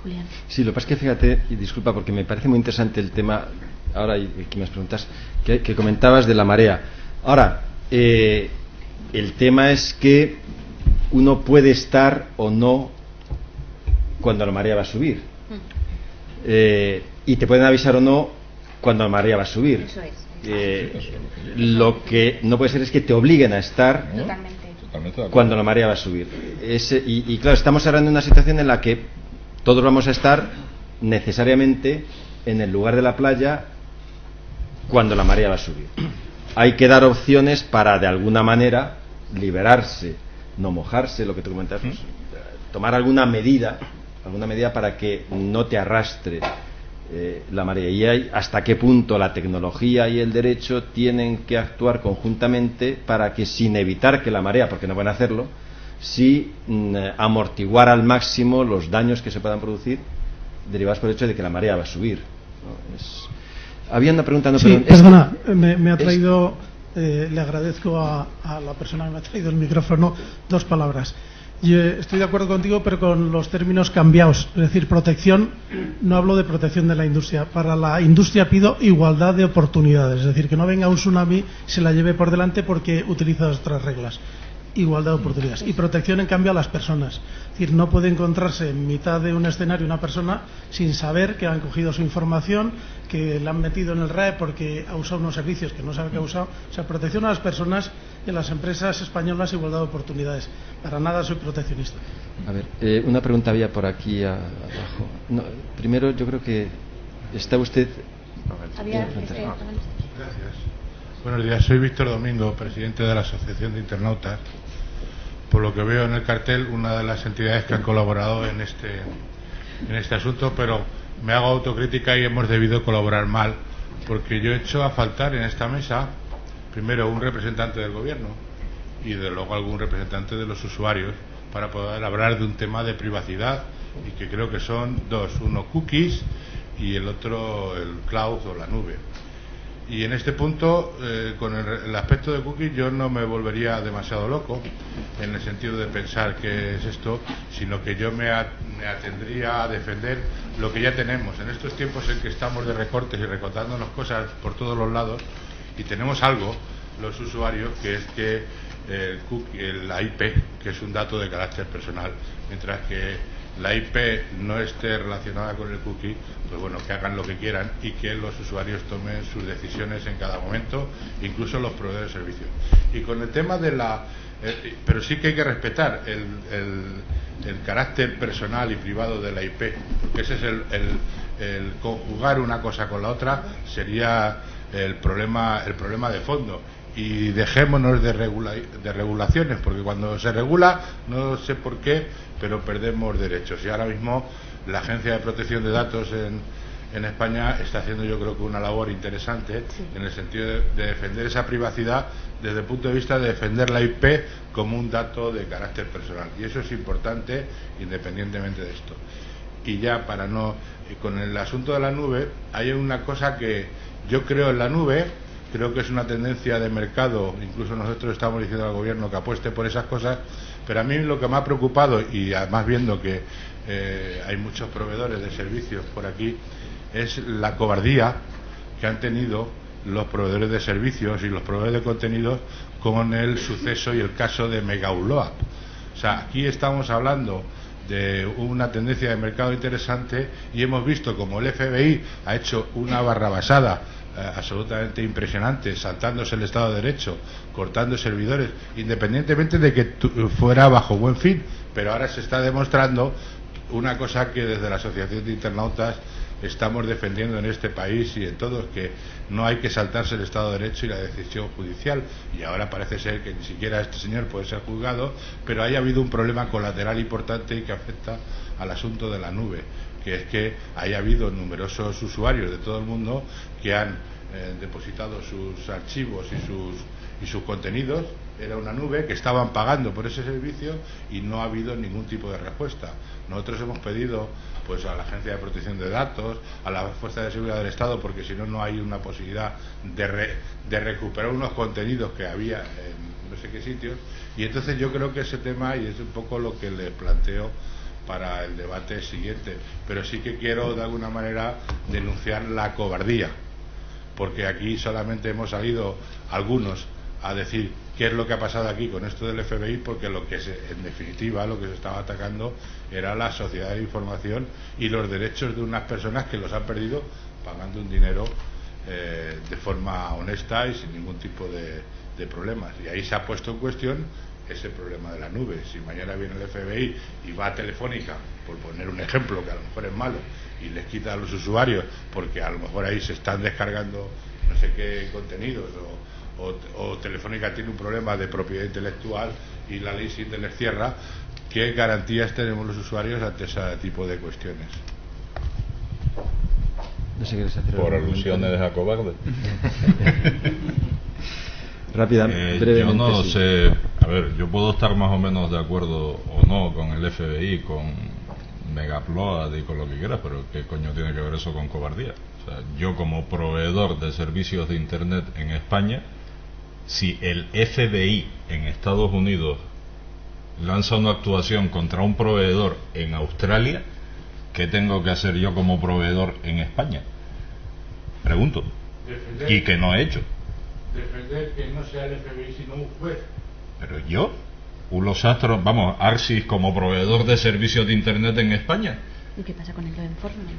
Julián. Sí, lo que pasa es que fíjate, y disculpa porque me parece muy interesante el tema, ahora que me preguntas, que comentabas de la marea. Ahora, el tema es que uno puede estar o no cuando la marea va a subir. Y te pueden avisar o no cuando la marea va a subir. Eso es. Lo que no puede ser es que te obliguen a estar cuando la marea va a subir. Y claro, estamos hablando de una situación en la que todos vamos a estar necesariamente en el lugar de la playa cuando la marea va a subir. Hay que dar opciones para de alguna manera liberarse, no mojarse, lo que tú comentas, pues, tomar alguna medida para que no te arrastre la marea. Y hay hasta qué punto la tecnología y el derecho tienen que actuar conjuntamente para que, sin evitar que la marea, porque no pueden hacerlo, sí amortiguar al máximo los daños que se puedan producir derivados por el hecho de que la marea va a subir, ¿no? Había una pregunta. No, sí, perdona, me ha traído, le agradezco a la persona que me ha traído el micrófono 2 palabras. Yo estoy de acuerdo contigo, pero con los términos cambiados. Es decir, protección, no hablo de protección de la industria. Para la industria pido igualdad de oportunidades. Es decir, que no venga un tsunami y se la lleve por delante porque utiliza otras reglas. Igualdad de oportunidades. Y protección, en cambio, a las personas. Es decir, no puede encontrarse en mitad de un escenario una persona sin saber que han cogido su información, que la han metido en el RAE porque ha usado unos servicios que no sabe que ha usado. O sea, protección a las personas y a las empresas españolas, igualdad de oportunidades. Para nada soy proteccionista. A ver, una pregunta había por aquí abajo. No, primero, yo creo que está usted... Gracias. Buenos días, soy Víctor Domingo, presidente de la Asociación de Internautas. Por lo que veo en el cartel, una de las entidades que han colaborado en este asunto, pero me hago autocrítica y hemos debido colaborar mal, porque yo he hecho a faltar en esta mesa, primero, un representante del gobierno y de luego algún representante de los usuarios, para poder hablar de un tema de privacidad, y que creo que son dos, uno cookies y el otro el cloud o la nube. Y en este punto, con el aspecto de cookies, yo no me volvería demasiado loco en el sentido de pensar qué es esto, sino que yo me atendría a defender lo que ya tenemos. En estos tiempos en que estamos de recortes y recortándonos cosas por todos los lados, y tenemos algo, los usuarios, que es que la IP, que es un dato de carácter personal, mientras que la IP no esté relacionada con el cookie, pues bueno, que hagan lo que quieran y que los usuarios tomen sus decisiones en cada momento, incluso los proveedores de servicios. Y con el tema de pero sí que hay que respetar el carácter personal y privado de la IP, porque ese es el conjugar una cosa con la otra sería el problema de fondo. Y dejémonos de regulaciones, porque cuando se regula, no sé por qué, pero perdemos derechos. Y ahora mismo la Agencia de Protección de Datos en España está haciendo, yo creo que una labor interesante, sí, en el sentido de defender esa privacidad desde el punto de vista de defender la IP como un dato de carácter personal. Y eso es importante independientemente de esto. Y ya con el asunto de la nube, hay una cosa que yo creo en la nube. Creo que es una tendencia de mercado, incluso nosotros estamos diciendo al gobierno que apueste por esas cosas, pero a mí lo que me ha preocupado, y además viendo que hay muchos proveedores de servicios por aquí, es la cobardía que han tenido los proveedores de servicios y los proveedores de contenidos con el suceso y el caso de Megaupload. O sea, aquí estamos hablando de una tendencia de mercado interesante y hemos visto como el FBI ha hecho una barrabasada absolutamente impresionante, saltándose el Estado de Derecho, cortando servidores, independientemente de que fuera bajo buen fin, pero ahora se está demostrando una cosa que desde la Asociación de Internautas estamos defendiendo en este país y en todos, que no hay que saltarse el Estado de Derecho y la decisión judicial, y ahora parece ser que ni siquiera este señor puede ser juzgado, pero haya habido un problema colateral importante y que afecta al asunto de la nube, que es que haya habido numerosos usuarios de todo el mundo que han depositado sus archivos y sus contenidos. Era una nube que estaban pagando por ese servicio y no ha habido ningún tipo de respuesta. Nosotros hemos pedido pues a la Agencia de Protección de Datos, a la Fuerza de Seguridad del Estado, porque si no, no hay una posibilidad de recuperar unos contenidos que había en no sé qué sitios. Y entonces yo creo que ese tema, y es un poco lo que le planteo para el debate siguiente, pero sí que quiero de alguna manera denunciar la cobardía, porque aquí solamente hemos salido algunos a decir qué es lo que ha pasado aquí con esto del FBI, porque lo que en definitiva lo que se estaba atacando era la sociedad de información y los derechos de unas personas que los han perdido pagando un dinero de forma honesta y sin ningún tipo de problemas. Y ahí se ha puesto en cuestión ese problema de la nube. Si mañana viene el FBI y va a Telefónica, por poner un ejemplo que a lo mejor es malo, y les quita a los usuarios porque a lo mejor ahí se están descargando no sé qué contenidos, o Telefónica tiene un problema de propiedad intelectual y la ley SINT les cierra, ¿qué garantías tenemos los usuarios ante ese tipo de cuestiones? No sé qué les hace. Por alusiones de Jacobarde. Brevemente, yo no sí. sé, a ver, yo puedo estar más o menos de acuerdo o no con el FBI, con Megaupload y con lo que quieras, pero ¿qué coño tiene que ver eso con cobardía? O sea, yo como proveedor de servicios de Internet en España, si el FBI en Estados Unidos lanza una actuación contra un proveedor en Australia, ¿qué tengo que hacer yo como proveedor en España? Pregunto. Y que no he hecho. Defender que no sea el FBI sino un juez. Pero yo, Ulos Astros, vamos, Arsis como proveedor de servicios de Internet en España. ¿Y qué pasa con el law enforcement?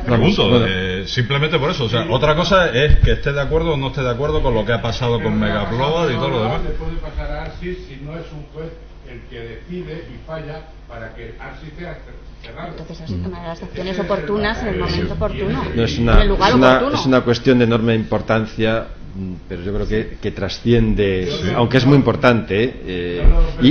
Pregunto, simplemente por eso. O sea, otra cosa es que esté de acuerdo o no esté de acuerdo con lo que ha pasado con Megaupload y todo lo demás. Le puede pasar a Arsis si no es un juez el que decide y falla para que Arsis sea cerrado. Entonces, una de las acciones oportunas en el momento oportuno. No, en el lugar oportuno. Es una cuestión de enorme importancia, pero yo creo que trasciende, aunque es muy importante, y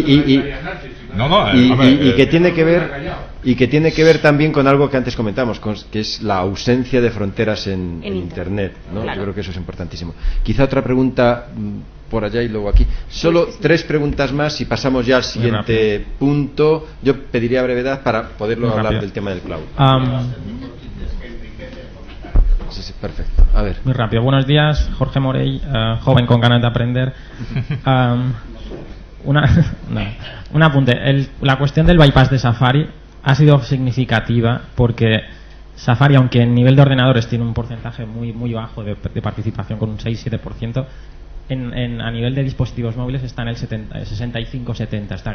que tiene que ver también con algo que antes comentamos, que es la ausencia de fronteras en Internet, ¿no? Claro. Yo creo que eso es importantísimo. Quizá otra pregunta por allá y luego aquí. Solo 3 preguntas más y pasamos ya al siguiente punto. Yo pediría brevedad para poderlo hablar del tema del cloud. Sí, perfecto. A ver. Muy rápido. Buenos días, Jorge Morey, joven con ganas de aprender. Un apunte. La cuestión del bypass de Safari ha sido significativa porque Safari, aunque en nivel de ordenadores tiene un porcentaje muy bajo de participación, con un 6-7%, a nivel de dispositivos móviles está en el 65-70%, está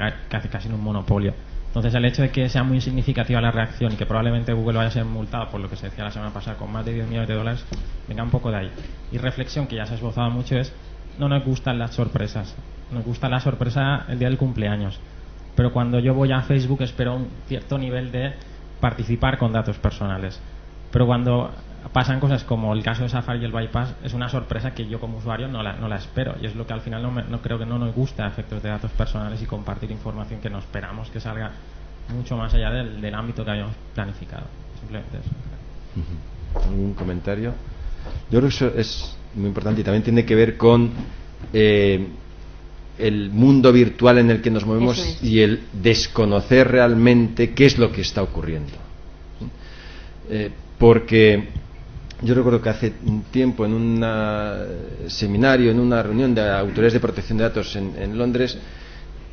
casi en un monopolio. Entonces, el hecho de que sea muy significativa la reacción y que probablemente Google vaya a ser multado por lo que se decía la semana pasada con más de $10 millones, venga un poco de ahí. Y reflexión que ya se ha esbozado mucho es: no nos gustan las sorpresas. Nos gusta la sorpresa el día del cumpleaños, pero cuando yo voy a Facebook espero un cierto nivel de participar con datos personales. Pero cuando pasan cosas como el caso de Safari y el bypass, es una sorpresa que yo como usuario no la espero, y es lo que al final no creo que no nos gusta, efectos de datos personales y compartir información que no esperamos que salga mucho más allá del ámbito que habíamos planificado. Simplemente eso. ¿Algún comentario? Yo creo que eso es muy importante y también tiene que ver con el mundo virtual en el que nos movemos y el desconocer realmente qué es lo que está ocurriendo. Porque yo recuerdo que hace un tiempo en un seminario, en una reunión de autoridades de protección de datos en Londres,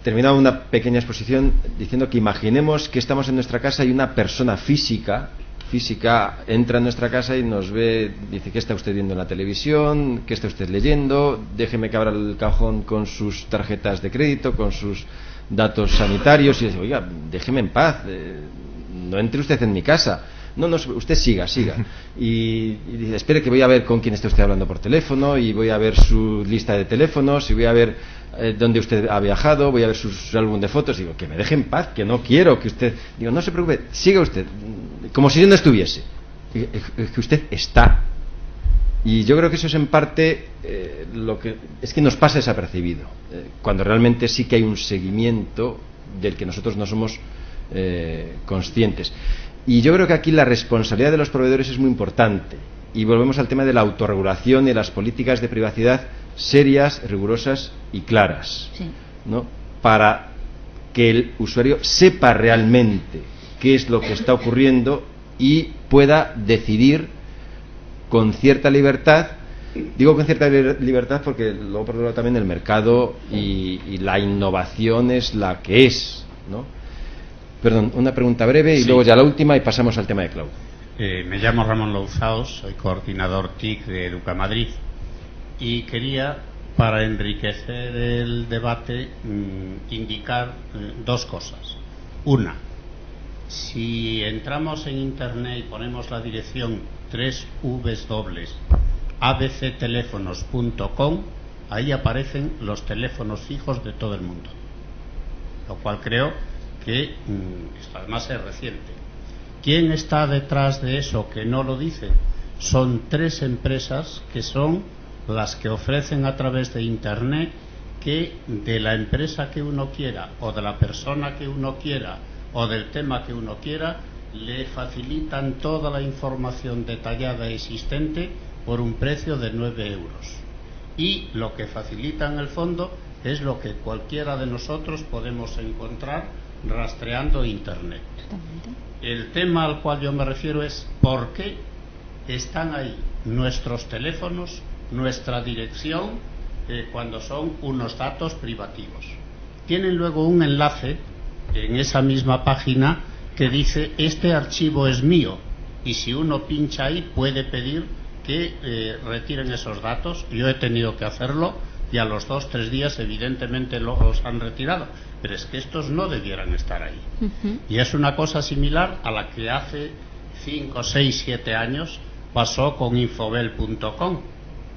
terminaba una pequeña exposición diciendo que imaginemos que estamos en nuestra casa y una persona física entra en nuestra casa y nos ve, dice: ¿qué está usted viendo en la televisión? ¿Qué está usted leyendo? Déjeme que abra el cajón con sus tarjetas de crédito, con sus datos sanitarios. Y dice: oiga, déjeme en paz, no entre usted en mi casa. No, usted siga. Y dice: espere que voy a ver con quién está usted hablando por teléfono, y voy a ver su lista de teléfonos, y voy a ver dónde usted ha viajado, voy a ver su álbum de fotos. Digo: que me deje en paz, que no quiero que usted... Digo: no se preocupe, siga usted, como si yo no estuviese. Que usted está. Y yo creo que eso es en parte lo que es que nos pasa desapercibido, cuando realmente sí que hay un seguimiento del que nosotros no somos conscientes. Y yo creo que aquí la responsabilidad de los proveedores es muy importante, y volvemos al tema de la autorregulación y las políticas de privacidad serias, rigurosas y claras, ¿no? Para que el usuario sepa realmente qué es lo que está ocurriendo y pueda decidir con cierta libertad. Digo con cierta libertad porque luego, por otro lado, también el mercado y la innovación es la que es, ¿no? Perdón, una pregunta breve y luego ya la última y pasamos al tema de cloud. Me llamo Ramón Louzaos, soy coordinador TIC de Educamadrid, y quería, para enriquecer el debate, indicar 2 cosas. Una: si entramos en Internet y ponemos la dirección www.abcteléfonos.com, ahí aparecen los teléfonos fijos de todo el mundo, lo cual creo que además es reciente. ¿Quién está detrás de eso que no lo dice? Son 3 empresas que son las que ofrecen a través de Internet que de la empresa que uno quiera, o de la persona que uno quiera, o del tema que uno quiera, le facilitan toda la información detallada existente por un precio de 9 euros. Y lo que facilitan en el fondo es lo que cualquiera de nosotros podemos encontrar rastreando Internet. El tema al cual yo me refiero es por qué están ahí nuestros teléfonos, nuestra dirección, cuando son unos datos privativos. tienen luego un enlace en esa misma página que dice este archivo es mío, y si uno pincha ahí puede pedir que retiren esos datos. Yo he tenido que hacerlo y a los 2-3 días evidentemente los han retirado, pero es que estos no debieran estar ahí. Y es una cosa similar a la que hace 5, 6, 7 años pasó con Infobel.com,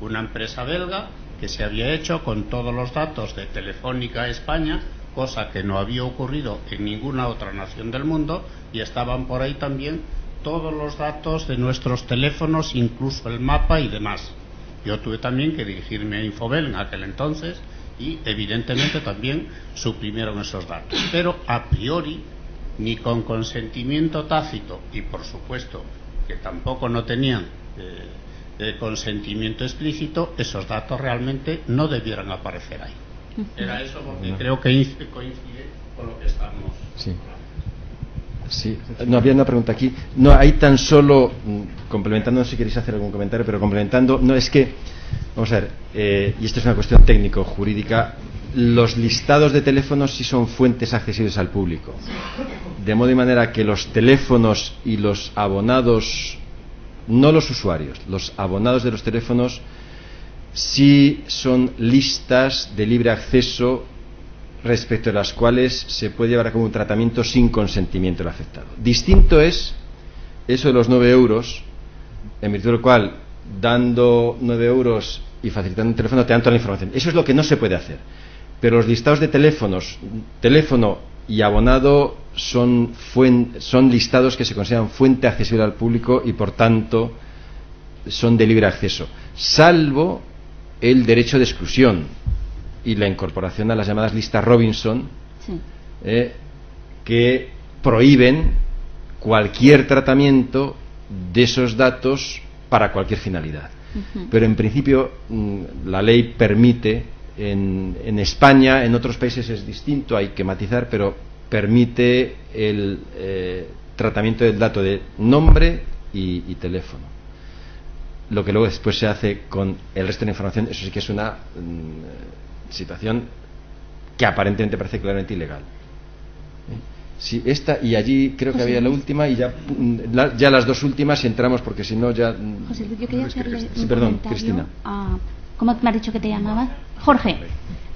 una empresa belga que se había hecho con todos los datos de Telefónica España, cosa que no había ocurrido en ninguna otra nación del mundo, y estaban por ahí también todos los datos de nuestros teléfonos, incluso el mapa y demás. Yo tuve también que dirigirme a Infobel en aquel entonces y evidentemente también suprimieron esos datos, pero a priori, ni con consentimiento tácito, y por supuesto que tampoco no tenían consentimiento explícito, esos datos realmente no debieran aparecer ahí. Era eso, porque creo que coincide con lo que estamos hablando. Sí, no, había una pregunta aquí. No, hay tan solo, complementando, no sé si queréis hacer algún comentario, pero complementando, no, es que, vamos a ver, y esto es una cuestión técnico-jurídica, los listados de teléfonos sí son fuentes accesibles al público. De modo y manera que los teléfonos y los abonados, no los usuarios, los abonados de los teléfonos sí son listas de libre acceso respecto a las cuales se puede llevar a cabo un tratamiento sin consentimiento del afectado. Distinto es eso de los 9 euros, en virtud del cual, dando 9 euros y facilitando un teléfono, te dan toda la información. Eso es lo que no se puede hacer. Pero los listados de teléfonos, teléfono y abonado son listados que se consideran fuente accesible al público y, por tanto, son de libre acceso, salvo el derecho de exclusión y la incorporación a las llamadas listas Robinson, sí, que prohíben cualquier tratamiento de esos datos para cualquier finalidad. Pero en principio la ley permite, en España, en otros países es distinto, hay que matizar, pero permite el tratamiento del dato de nombre y teléfono. Lo que luego después se hace con el resto de la información, eso sí que es una situación que aparentemente parece claramente ilegal. Sí, esta y allí creo que José había la Luis. última y ya las dos últimas y entramos, porque si no ya... José Luis, yo quería hacerle un perdón, comentario Cristina. ¿Cómo me has dicho que te llamabas? Jorge.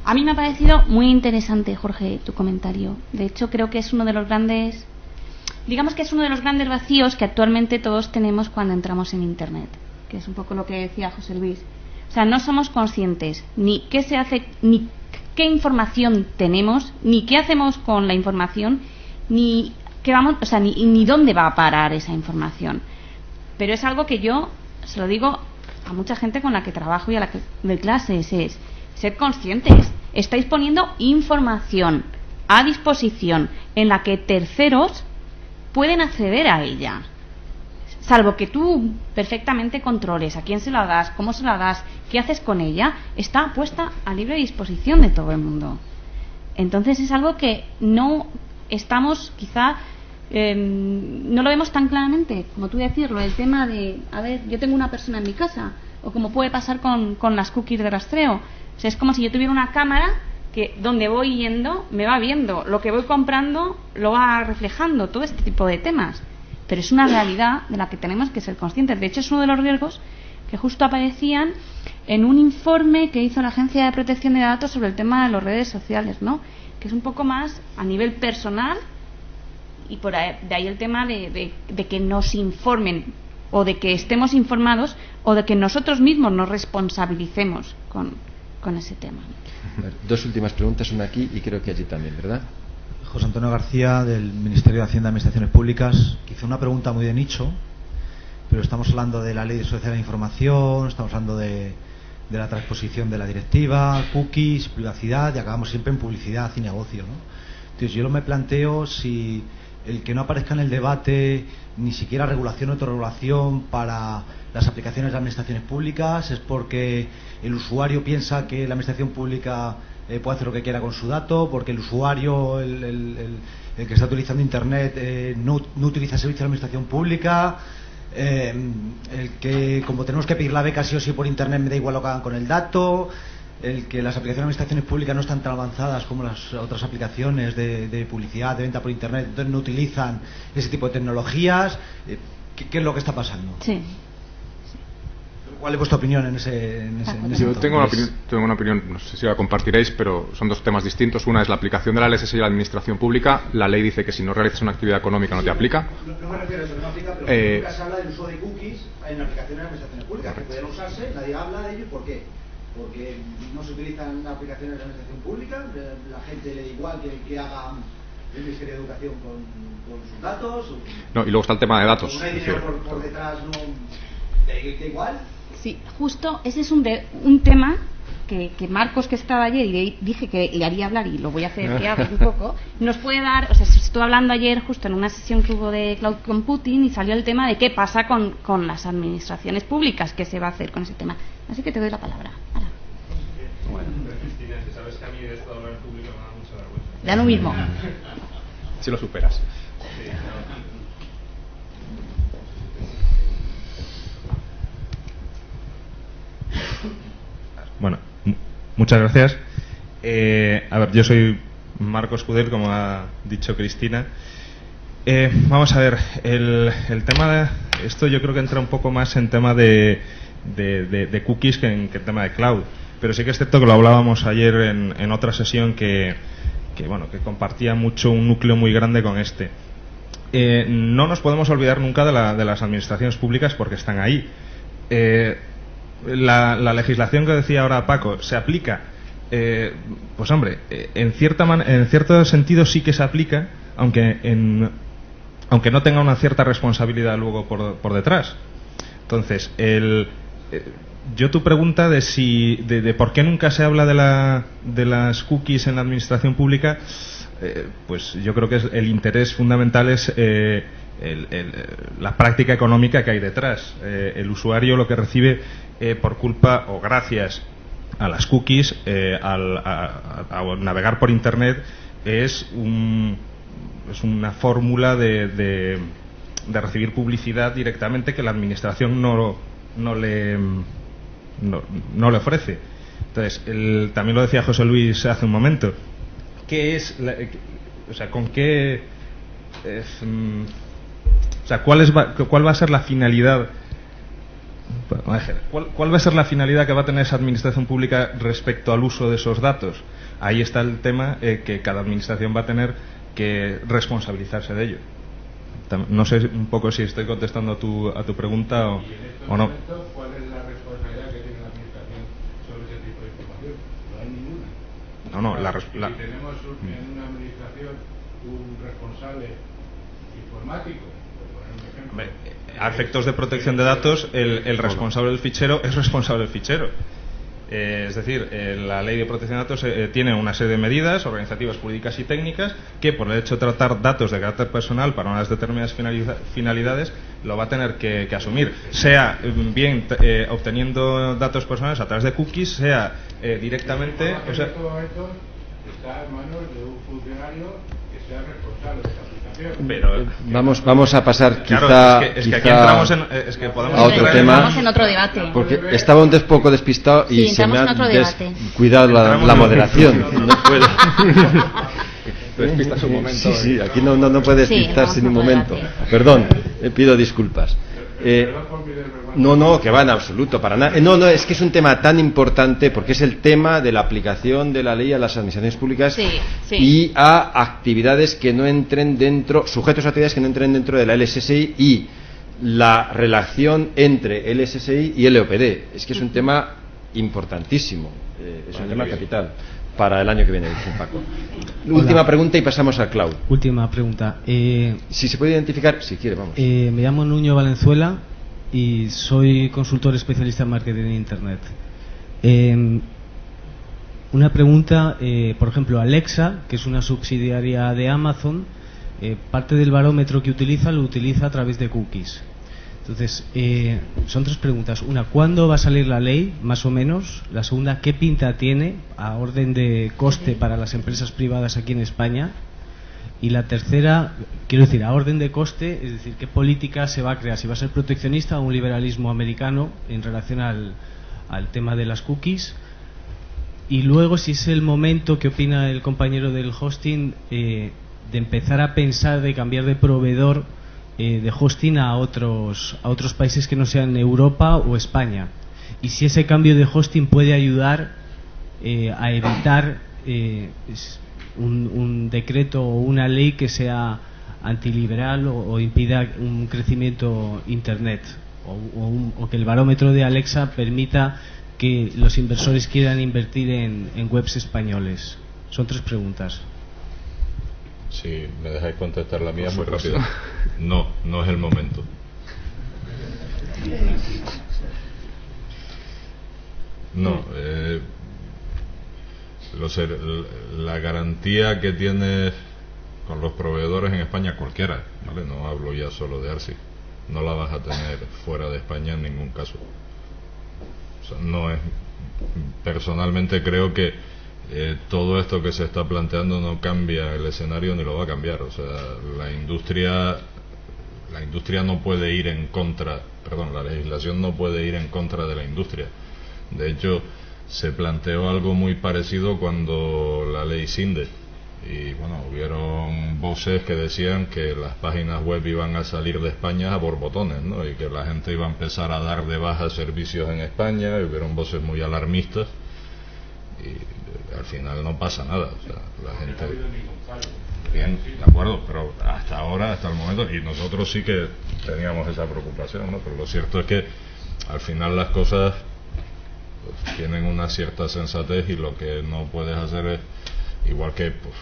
A mí me ha parecido muy interesante, Jorge, tu comentario. De hecho, creo que es uno de los grandes... Digamos que es uno de los grandes vacíos que actualmente todos tenemos cuando entramos en Internet, que es un poco lo que decía José Luis. O sea, no somos conscientes ni qué se hace, ni qué información tenemos, ni qué hacemos con la información, ni qué vamos, o sea, ni dónde va a parar esa información. Pero es algo que yo se lo digo a mucha gente con la que trabajo y a la que doy clases, es ser conscientes. Estáis poniendo información a disposición en la que terceros pueden acceder a ella. Salvo que tú perfectamente controles a quién se la das, cómo se la das, qué haces con ella, está puesta a libre disposición de todo el mundo. Entonces es algo que no estamos, quizá, no lo vemos tan claramente, como tú decirlo, el tema de, a ver, yo tengo una persona en mi casa, o como puede pasar con las cookies de rastreo. O sea, es como si yo tuviera una cámara que donde voy yendo me va viendo, lo que voy comprando lo va reflejando, todo este tipo de temas. Pero es una realidad de la que tenemos que ser conscientes. De hecho, es uno de los riesgos que justo aparecían en un informe que hizo la Agencia de Protección de Datos sobre el tema de las redes sociales, ¿no? Que es un poco más a nivel personal, y por ahí, de ahí el tema de que nos informen, o de que estemos informados, o de que nosotros mismos nos responsabilicemos con ese tema. Dos últimas preguntas, una aquí y creo que allí también, ¿verdad? José Antonio García, del Ministerio de Hacienda y Administraciones Públicas. Quizá una pregunta muy de nicho, pero estamos hablando de la Ley de Sociedad de Información, estamos hablando de la transposición de la directiva, cookies, privacidad, y acabamos siempre en publicidad y negocio, ¿no? Entonces yo me planteo si el que no aparezca en el debate ni siquiera regulación o autorregulación para las aplicaciones de administraciones públicas es porque el usuario piensa que la administración pública puede hacer lo que quiera con su dato, porque el usuario, el que está utilizando Internet, no utiliza servicios de la administración pública, el que, como tenemos que pedir la beca sí o sí por Internet, me da igual lo que hagan con el dato. el que las aplicaciones de administraciones públicas no están tan avanzadas como las otras aplicaciones de publicidad, de venta por internet, entonces no utilizan ese tipo de tecnologías. ¿Qué es lo que está pasando? Sí. ¿Cuál es vuestra opinión en ese Yo tengo una opinión, no sé si la compartiréis, pero son dos temas distintos. Una es la aplicación de la LSSI y la administración pública. La ley dice que si no realizas una actividad económica no te aplica. No me refiero a eso, no aplica, pero nunca se habla del uso de cookies en aplicaciones de administraciones públicas, que pueden usarse, nadie habla de ello. ¿Por qué? Porque no se utilizan aplicaciones de administración pública, la gente le da igual que haga el Ministerio de Educación con sus datos. No, y luego está el tema de datos. No hay dinero por detrás, no, da igual. Sí, justo ese es un tema que Marcos, que estaba ayer, y le dije que le haría hablar y lo voy a hacer que hable un poco, nos puede dar, o sea, se estuvo hablando ayer justo en una sesión que hubo de Cloud Computing y salió el tema de qué pasa con las administraciones públicas, qué se va a hacer con ese tema. Así que te doy la palabra. Ahora. Bueno, Cristina, si sabes que a mí de esto de hablar en público me da mucha vergüenza. Da lo mismo. Si lo superas. Sí, Bueno, muchas gracias. A ver, yo soy Marcos Escudel, como ha dicho Cristina. Vamos a ver, el tema de esto yo creo que entra un poco más en tema de cookies que en tema de cloud. Pero sí que es cierto que lo hablábamos ayer en otra sesión que compartía mucho un núcleo muy grande con este. No nos podemos olvidar nunca de las administraciones públicas porque están ahí. La legislación que decía ahora Paco se aplica, pues hombre, en cierto sentido sí que se aplica, aunque no tenga una cierta responsabilidad luego por detrás. Entonces, yo tu pregunta de por qué nunca se habla de las cookies en la administración pública, pues yo creo que el interés fundamental es la práctica económica que hay detrás. El usuario lo que recibe por culpa o gracias a las cookies al navegar por internet es una fórmula de recibir publicidad directamente que la administración no le ofrece. Entonces, también lo decía José Luis hace un momento. ¿Qué es con qué cuál va a ser la finalidad? ¿Cuál va a ser la finalidad que va a tener esa administración pública respecto al uso de esos datos? Ahí está el tema, que cada administración va a tener que responsabilizarse de ello. No sé un poco si estoy contestando a tu pregunta o no. ¿Cuál es la responsabilidad que tiene la administración sobre ese tipo de información? No hay ninguna. Si tenemos en una administración un responsable informático, por poner un ejemplo. A efectos de protección de datos, el responsable del fichero es responsable del fichero. Es decir, la ley de protección de datos tiene una serie de medidas organizativas, jurídicas y técnicas que, por el hecho de tratar datos de carácter personal para unas determinadas finalidades, lo va a tener que asumir, sea bien obteniendo datos personales a través de cookies, sea directamente. En estos momentos está en manos de un funcionario que sea responsable de esa aplicación. Pero vamos a pasar claro, es que aquí entramos podemos a otro tema. Entramos en otro debate. Porque estaba un poco despistado y se me ha cuidado la moderación. No puedo. Despistas un momento. Sí, aquí no puede despistarse ni un momento. Perdón, pido disculpas. No, que va en absoluto, para nada. No, es que es un tema tan importante porque es el tema de la aplicación de la ley a las administraciones públicas y a actividades que no entren sujetos a actividades que no entren dentro de la LSSI y la relación entre LSSI y LOPD. Es que es un tema importantísimo, es un tema capital para el año que viene, dice Paco. Última pregunta y pasamos al cloud. Última pregunta. Si se puede identificar, si quiere, vamos. Me llamo Nuño Valenzuela y soy consultor especialista en marketing en Internet. Una pregunta, por ejemplo, Alexa, que es una subsidiaria de Amazon, parte del barómetro que lo utiliza a través de cookies. Entonces, son tres preguntas. Una, ¿cuándo va a salir la ley, más o menos? La segunda, ¿qué pinta tiene a orden de coste para las empresas privadas aquí en España? Y la tercera, quiero decir, a orden de coste, es decir, ¿qué política se va a crear? ¿Si va a ser proteccionista o un liberalismo americano en relación al tema de las cookies? Y luego, si es el momento, ¿qué opina el compañero del hosting de empezar a pensar de cambiar de proveedor de hosting a otros países que no sean Europa o España? Y si ese cambio de hosting puede ayudar a evitar un decreto o una ley que sea antiliberal o impida un crecimiento Internet, o que el barómetro de Alexa permita que los inversores quieran invertir en webs españoles. Son 3 preguntas. Si me dejáis contestar la mía muy rápido. No es el momento. No, la garantía que tienes con los proveedores en España, cualquiera, ¿vale? No hablo ya solo de ARSI, no la vas a tener fuera de España en ningún caso. O sea, no es, personalmente creo que todo esto que se está planteando no cambia el escenario ni lo va a cambiar. O sea, la industria no puede ir en contra, la legislación no puede ir en contra de la industria. De hecho, se planteó algo muy parecido cuando la ley Sinde, y bueno, hubieron voces que decían que las páginas web iban a salir de España a borbotones, ¿no? Y que la gente iba a empezar a dar de baja servicios en España, y hubieron voces muy alarmistas, y al final no pasa nada. O sea, la gente, bien, de acuerdo, pero hasta ahora, hasta el momento, y nosotros sí que teníamos esa preocupación, ¿no? Pero lo cierto es que al final las cosas pues tienen una cierta sensatez, y lo que no puedes hacer es, igual que pues,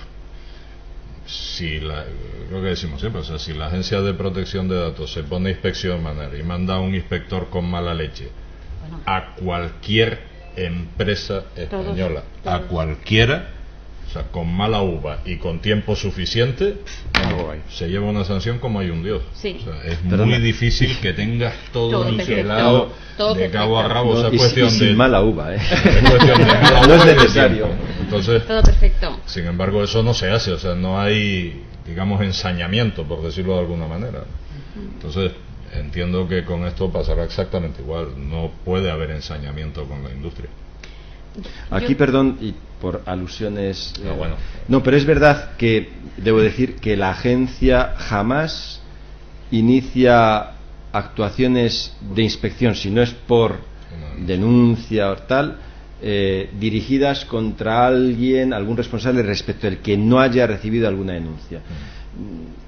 lo que decimos siempre, o sea, si la Agencia de Protección de Datos se pone a inspeccionar y manda a un inspector con mala leche a cualquier empresa española, a cualquiera, o sea, con mala uva y con tiempo suficiente, se lleva una sanción como hay un Dios. Sí. O sea, es muy difícil que tengas todo nivelado de cabo a rabo. No, esa cuestión sin de mala uva, es cuestión de mala no uva es necesario. Entonces, todo perfecto. Sin embargo, eso no se hace. O sea, no hay, digamos, ensañamiento, por decirlo de alguna manera. Entonces, entiendo que con esto pasará exactamente igual. No puede haber ensañamiento con la industria. Aquí, perdón, y por alusiones... bueno. No, pero es verdad que, debo decir, que la agencia jamás inicia actuaciones de inspección, si no es por denuncia o tal, dirigidas contra alguien, algún responsable respecto al que no haya recibido alguna denuncia.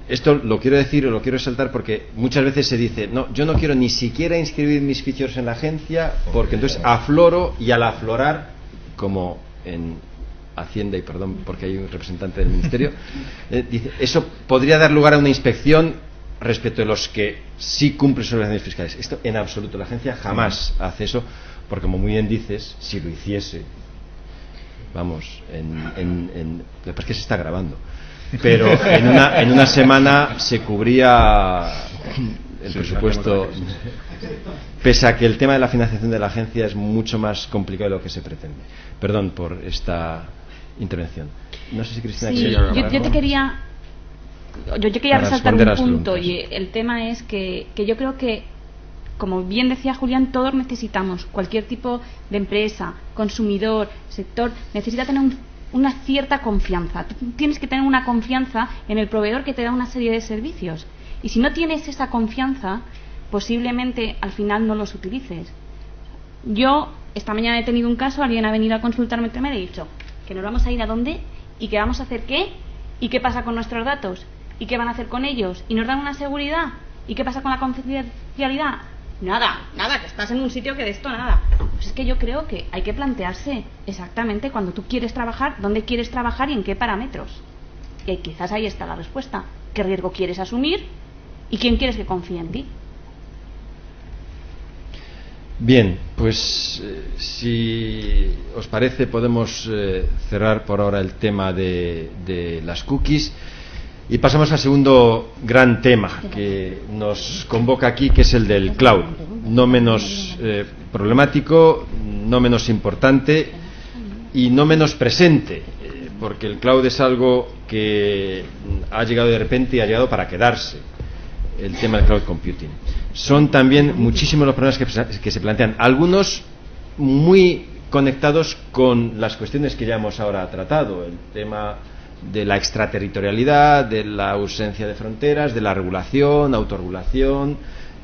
Esto lo quiero decir o lo quiero resaltar porque muchas veces se dice, no, yo no quiero ni siquiera inscribir mis ficheros en la agencia porque entonces afloro, y al aflorar, como en Hacienda, y perdón porque hay un representante del Ministerio, dice, eso podría dar lugar a una inspección respecto de los que sí cumplen sus obligaciones fiscales. Esto en absoluto, la agencia jamás hace eso, porque como muy bien dices, si lo hiciese, vamos, lo que es que se está grabando, pero en una semana se cubría el presupuesto, pese a que el tema de la financiación de la agencia es mucho más complicado de lo que se pretende. Perdón por esta intervención. No sé si Cristina sí, yo quería resaltar un punto, y el tema es que yo creo que, como bien decía Julián, todos necesitamos, cualquier tipo de empresa, consumidor, sector, necesita tener una cierta confianza. Tú tienes que tener una confianza en el proveedor que te da una serie de servicios, y si no tienes esa confianza, posiblemente al final no los utilices. Yo esta mañana he tenido un caso, alguien ha venido a consultarme el tema y he dicho que nos vamos a ir a dónde, y que vamos a hacer qué, y qué pasa con nuestros datos, y qué van a hacer con ellos, y nos dan una seguridad, y qué pasa con la confidencialidad. Nada, que estás en un sitio que de esto nada. Pues es que yo creo que hay que plantearse exactamente cuando tú quieres trabajar, dónde quieres trabajar y en qué parámetros. Y quizás ahí está la respuesta. ¿Qué riesgo quieres asumir? ¿Y quién quieres que confíe en ti? Bien, pues si os parece podemos cerrar por ahora el tema de las cookies y pasamos al segundo gran tema que nos convoca aquí, que es el del cloud. No menos problemático, no menos importante y no menos presente, porque el cloud es algo que ha llegado de repente y ha llegado para quedarse. El tema del cloud computing. Son también muchísimos los problemas que se plantean, algunos muy conectados con las cuestiones que ya hemos ahora tratado, el tema de la extraterritorialidad, de la ausencia de fronteras, de la regulación, autorregulación,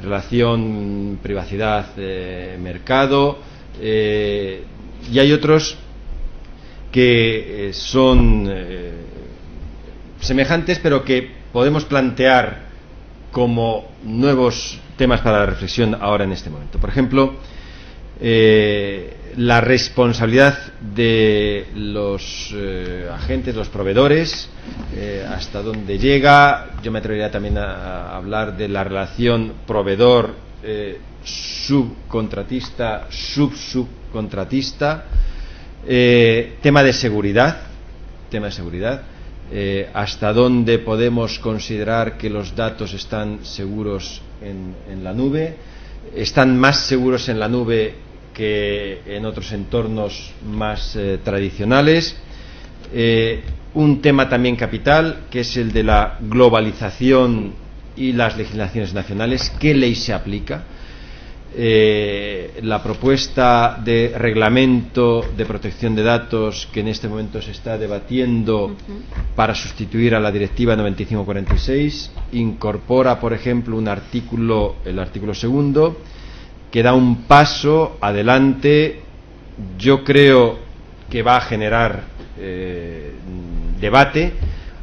relación privacidad-mercado, y hay otros que son semejantes, pero que podemos plantear como nuevos temas para la reflexión ahora en este momento. Por ejemplo, la responsabilidad de los agentes, los proveedores, hasta dónde llega. Yo me atrevería también a hablar de la relación proveedor subcontratista, subcontratista. Tema de seguridad, hasta dónde podemos considerar que los datos están seguros en la nube, están más seguros en la nube que en otros entornos más tradicionales. Un tema también capital, que es el de la globalización y las legislaciones nacionales. ¿Qué ley se aplica? La propuesta de reglamento de protección de datos que en este momento se está debatiendo para sustituir a la Directiva 95/46 incorpora, por ejemplo, el artículo 2, que da un paso adelante. Yo creo que va a generar debate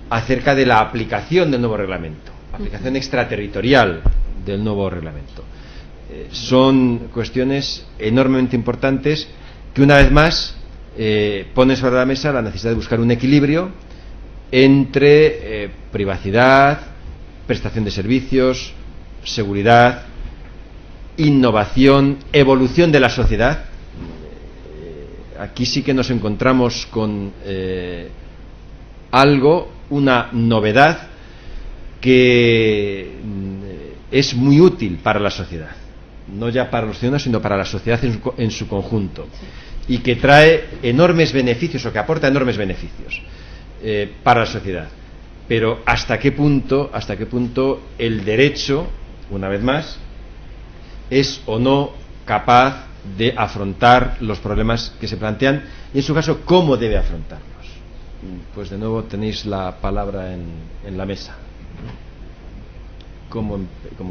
acerca de la aplicación del nuevo reglamento, aplicación extraterritorial del nuevo reglamento. Son cuestiones enormemente importantes que, una vez más, ponen sobre la mesa la necesidad de buscar un equilibrio entre privacidad, prestación de servicios, seguridad, innovación, evolución de la sociedad. Aquí sí que nos encontramos con una novedad que es muy útil para la sociedad, no ya para los ciudadanos, sino para la sociedad en su conjunto, y que trae enormes beneficios, o que aporta enormes beneficios para la sociedad. Pero ¿hasta qué punto el derecho, una vez más, es o no capaz de afrontar los problemas que se plantean, y en su caso cómo debe afrontarlos? Pues de nuevo tenéis la palabra en la mesa. Como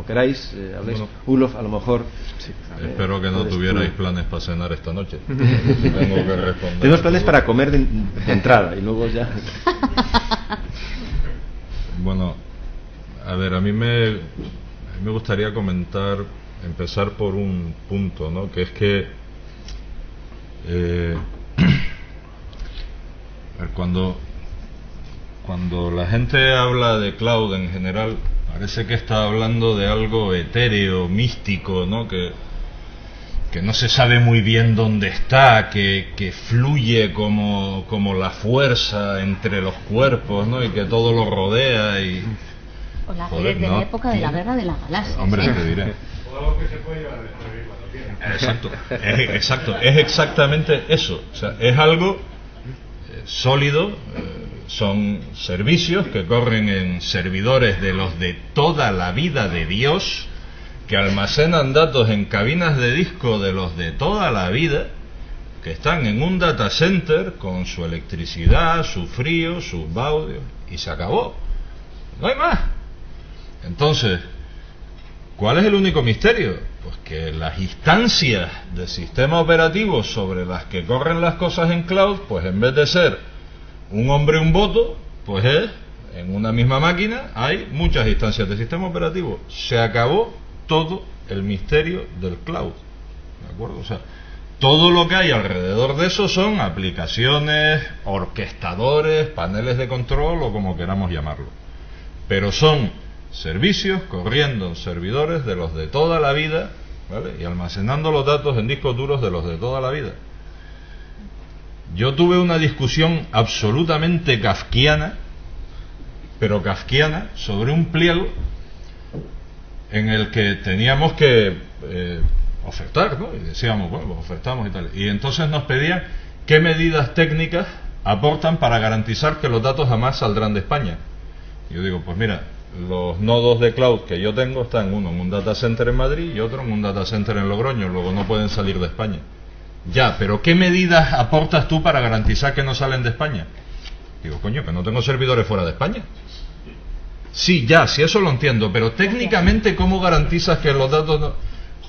queráis, habléis. Ulof, a lo mejor. Sí, espero que no tuvierais planes para cenar esta noche. Tengo que responder. Tenemos planes para comer de entrada y luego ya. Bueno, a ver, a mí me gustaría empezar por un punto, ¿no? Que es que cuando la gente habla de cloud en general, parece que está hablando de algo etéreo, místico, ¿no? Que no se sabe muy bien dónde está, que fluye como la fuerza entre los cuerpos, ¿no? Y que todo lo rodea y... O la de la época de la guerra de las galaxias. Hombre, te diré. O algo que se puede llevar dentro cuando quiera. Exacto, es exactamente eso. O sea, es algo sólido. Son servicios que corren en servidores de los de toda la vida de Dios, que almacenan datos en cabinas de disco de los de toda la vida, que están en un data center con su electricidad, su frío, sus baudios, y se acabó. No hay más. Entonces, ¿cuál es el único misterio? Pues que las instancias de sistema operativo sobre las que corren las cosas en cloud, pues en vez de ser un hombre un voto, pues en una misma máquina hay muchas instancias de sistema operativo. Se acabó todo el misterio del cloud, ¿de acuerdo? O sea, todo lo que hay alrededor de eso son aplicaciones, orquestadores, paneles de control o como queramos llamarlo, pero son servicios corriendo en servidores de los de toda la vida, ¿vale? Y almacenando los datos en discos duros de los de toda la vida. Yo tuve una discusión absolutamente kafkiana, sobre un pliego en el que teníamos que ofertar, ¿no? Y decíamos, bueno, pues ofertamos y tal. Y entonces nos pedían qué medidas técnicas aportan para garantizar que los datos jamás saldrán de España. Y yo digo, pues mira, los nodos de cloud que yo tengo están uno en un data center en Madrid y otro en un data center en Logroño, luego no pueden salir de España. Ya, pero ¿qué medidas aportas tú para garantizar que no salen de España? Digo, coño, que no tengo servidores fuera de España. Sí, ya, sí, eso lo entiendo, pero técnicamente, ¿cómo garantizas que los datos no...?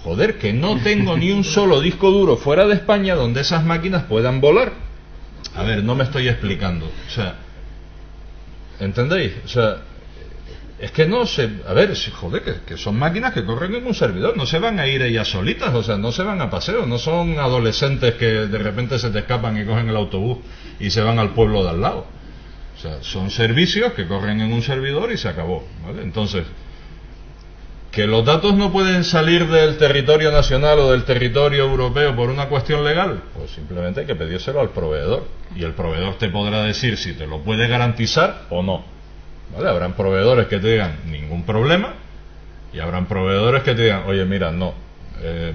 Joder, que no tengo ni un solo disco duro fuera de España donde esas máquinas puedan volar. A ver, no me estoy explicando. O sea, ¿entendéis? O sea, es que no se... A ver, joder, que son máquinas que corren en un servidor, no se van a ir ellas solitas, o sea, no se van a paseo, no son adolescentes que de repente se te escapan y cogen el autobús y se van al pueblo de al lado. O sea, son servicios que corren en un servidor y se acabó, ¿vale? Entonces, ¿que los datos no pueden salir del territorio nacional o del territorio europeo por una cuestión legal? Pues simplemente hay que pedírselo al proveedor. Y el proveedor te podrá decir si te lo puede garantizar o no. ¿Vale? Habrán proveedores que te digan ningún problema y habrán proveedores que te digan, oye, mira, no,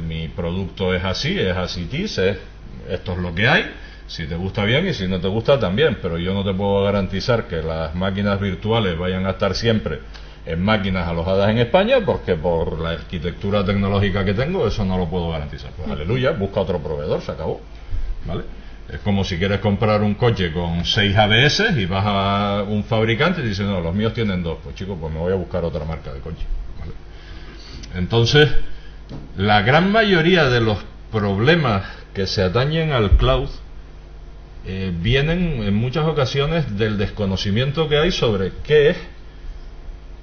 mi producto es así, esto es lo que hay, si te gusta bien y si no te gusta también, pero yo no te puedo garantizar que las máquinas virtuales vayan a estar siempre en máquinas alojadas en España, porque por la arquitectura tecnológica que tengo eso no lo puedo garantizar. Pues aleluya, busca otro proveedor, se acabó, ¿vale? Es como si quieres comprar un coche con 6 ABS y vas a un fabricante y dices, no, los míos tienen 2, pues chico, pues me voy a buscar otra marca de coche, ¿vale? Entonces, la gran mayoría de los problemas que se atañen al cloud vienen en muchas ocasiones del desconocimiento que hay sobre qué es.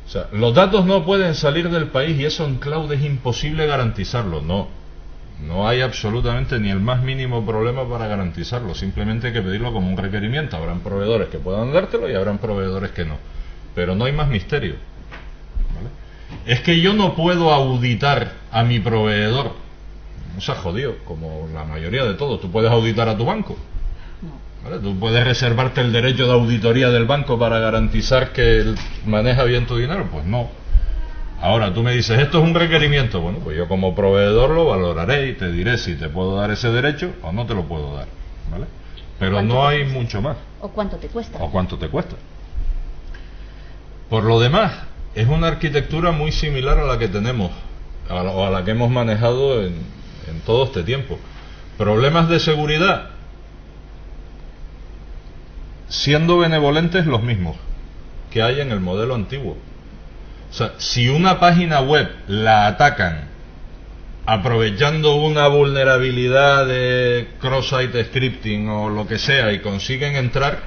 O sea, los datos no pueden salir del país y eso en cloud es imposible garantizarlo. No hay absolutamente ni el más mínimo problema para garantizarlo. Simplemente hay que pedirlo como un requerimiento. Habrán proveedores que puedan dártelo y habrán proveedores que no. Pero no hay más misterio, ¿vale? Es que yo no puedo auditar a mi proveedor. No seas jodido, como la mayoría de todos. Tú puedes auditar a tu banco, ¿vale? Tú puedes reservarte el derecho de auditoría del banco para garantizar que maneja bien tu dinero. Pues no. Ahora tú me dices, esto es un requerimiento. Bueno, pues yo como proveedor lo valoraré y te diré si te puedo dar ese derecho o no te lo puedo dar, ¿vale? Pero no hay mucho más. ¿O cuánto te cuesta? O cuánto te cuesta. Por lo demás, es una arquitectura muy similar a la que tenemos, o a la que hemos manejado en todo este tiempo. Problemas de seguridad, siendo benevolentes, los mismos que hay en el modelo antiguo. O sea, si una página web la atacan aprovechando una vulnerabilidad de cross-site scripting o lo que sea y consiguen entrar,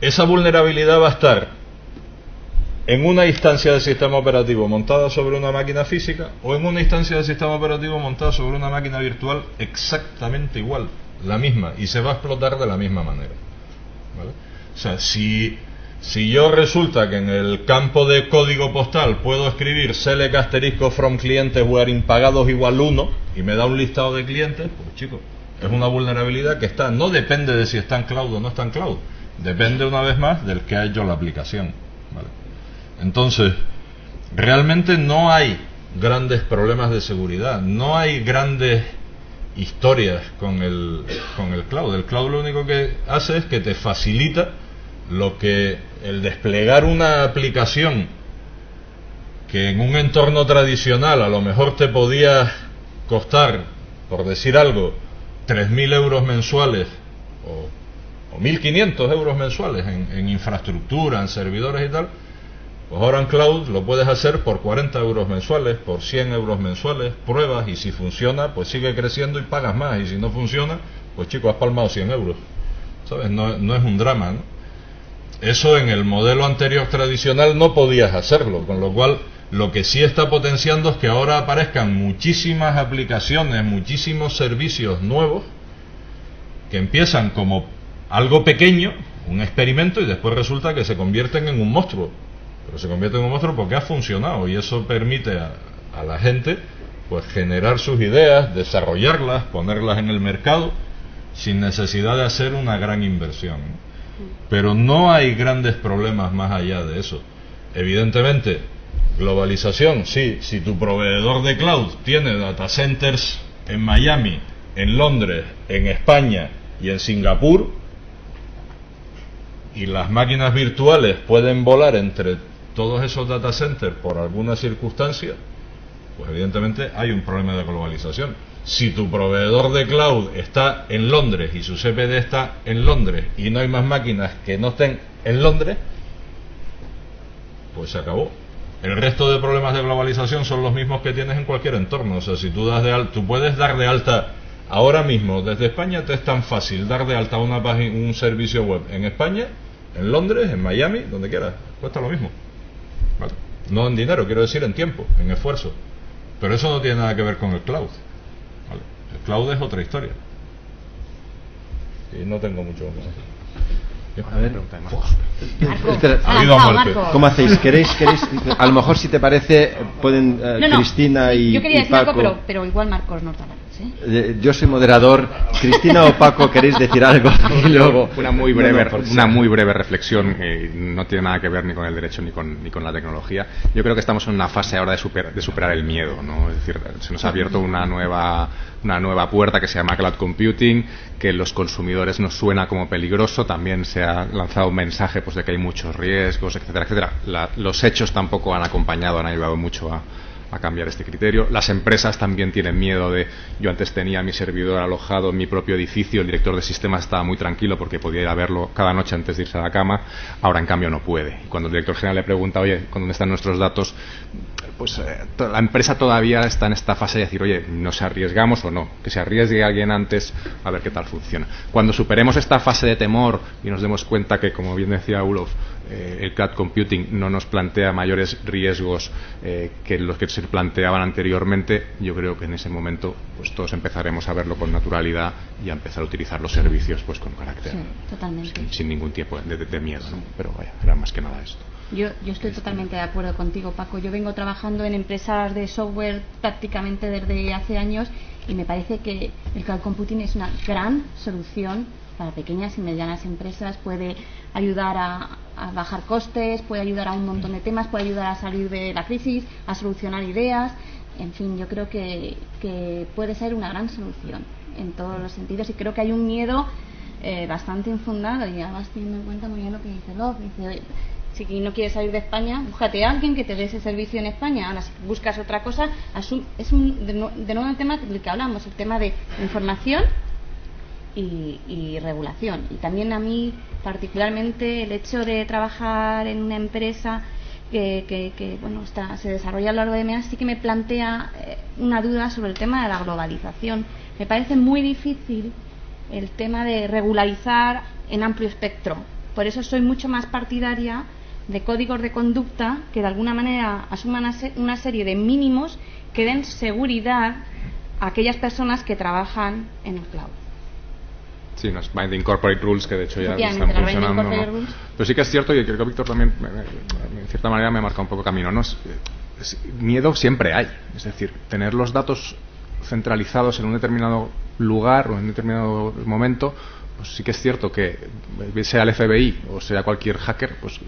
esa vulnerabilidad va a estar en una instancia del sistema operativo montada sobre una máquina física o en una instancia del sistema operativo montada sobre una máquina virtual exactamente igual, la misma, y se va a explotar de la misma manera, ¿vale? O sea, si yo resulta que en el campo de código postal puedo escribir select asterisco from clientes where impagados igual 1 y me da un listado de clientes, pues chicos, es una vulnerabilidad que no depende de si está en cloud o no está en cloud, depende una vez más del que ha hecho la aplicación, ¿vale? Entonces, realmente no hay grandes problemas de seguridad, no hay grandes historias con el cloud. El cloud lo único que hace es que te facilita lo que el desplegar una aplicación que en un entorno tradicional a lo mejor te podía costar, por decir algo, 3.000 euros mensuales o 1.500 euros mensuales en infraestructura, en servidores y tal, pues ahora en cloud lo puedes hacer por 40 euros mensuales, por 100 euros mensuales, pruebas, y si funciona pues sigue creciendo y pagas más, y si no funciona pues chico, has palmado 100 euros, ¿sabes? No es un drama, ¿no? Eso en el modelo anterior tradicional no podías hacerlo, con lo cual lo que sí está potenciando es que ahora aparezcan muchísimas aplicaciones, muchísimos servicios nuevos que empiezan como algo pequeño, un experimento, y después resulta que se convierten en un monstruo. Pero se convierte en un monstruo porque ha funcionado, y eso permite a la gente pues generar sus ideas, desarrollarlas, ponerlas en el mercado sin necesidad de hacer una gran inversión, ¿no? Pero no hay grandes problemas más allá de eso. Evidentemente, globalización, sí, si tu proveedor de cloud tiene data centers en Miami, en Londres, en España y en Singapur, y las máquinas virtuales pueden volar entre todos esos data centers por alguna circunstancia, pues evidentemente hay un problema de globalización. Si tu proveedor de cloud está en Londres y su CPD está en Londres y no hay más máquinas que no estén en Londres, pues se acabó. El resto de problemas de globalización son los mismos que tienes en cualquier entorno. O sea, si tú tú puedes dar de alta ahora mismo desde España, te es tan fácil dar de alta una página, un servicio web en España, en Londres, en Miami, donde quieras, cuesta lo mismo. ¿Vale? No en dinero, quiero decir en tiempo, en esfuerzo. Pero eso no tiene nada que ver con el cloud. ¿Vale? El cloud es otra historia. Y no tengo mucho más. A ver, Marco. ¿Cómo hacéis? ¿Queréis? A lo mejor, si te parece, pueden Cristina y yo quería y decir Paco. algo, pero igual Marcos nos da la voz, ¿eh? Yo soy moderador. Cristina o Paco, ¿queréis decir algo? Y luego una muy breve reflexión. No tiene nada que ver ni con el derecho ni con la tecnología. Yo creo que estamos en una fase ahora de superar el miedo, ¿no? Es decir, se nos ha abierto una nueva puerta que se llama cloud computing, que los consumidores nos suena como peligroso. También se ha lanzado un mensaje, pues, de que hay muchos riesgos, etcétera, etcétera. Los hechos tampoco han acompañado, han ayudado mucho a cambiar este criterio. Las empresas también tienen miedo de... Yo antes tenía mi servidor alojado en mi propio edificio, el director de sistemas estaba muy tranquilo porque podía ir a verlo cada noche antes de irse a la cama. Ahora, en cambio, no puede. Y cuando el director general le pregunta, oye, ¿dónde están nuestros datos?, pues la empresa todavía está en esta fase de decir, oye, ¿nos arriesgamos o no? Que se arriesgue alguien antes, a ver qué tal funciona. Cuando superemos esta fase de temor y nos demos cuenta que, como bien decía Olof, el cloud computing no nos plantea mayores riesgos que los que se planteaban anteriormente, yo creo que en ese momento, pues, todos empezaremos a verlo con naturalidad y a empezar a utilizar los servicios, pues, con carácter, sí, totalmente, sin ningún tipo de miedo, ¿no? Pero vaya, era más que nada esto. Yo estoy totalmente de acuerdo contigo, Paco. Yo vengo trabajando en empresas de software prácticamente desde hace años y me parece que el cloud computing es una gran solución para pequeñas y medianas empresas. Puede ayudar a bajar costes, puede ayudar a un montón de temas, puede ayudar a salir de la crisis, a solucionar ideas. En fin, yo creo que puede ser una gran solución en todos los sentidos, y creo que hay un miedo bastante infundado, y además teniendo en cuenta muy bien lo que dice Love. Dice, si no quieres salir de España, búscate a alguien que te dé ese servicio en España. Ahora, si buscas otra cosa, es de nuevo el tema del que hablamos, el tema de información y regulación. Y también a mí, particularmente, el hecho de trabajar en una empresa que bueno, se desarrolla a lo largo de MEA, sí que me plantea una duda sobre el tema de la globalización. Me parece muy difícil el tema de regularizar en amplio espectro. Por eso soy mucho más partidaria de códigos de conducta que de alguna manera asuman una serie de mínimos que den seguridad a aquellas personas que trabajan en el cloud. Sí, unas Binding Corporate Rules que de hecho ya están funcionando, ¿no? Pero sí que es cierto, y creo que Víctor también en cierta manera me marca un poco camino, ¿no? Miedo siempre hay, es decir, tener los datos centralizados en un determinado lugar o en un determinado momento, pues sí que es cierto que sea el FBI o sea cualquier hacker, pues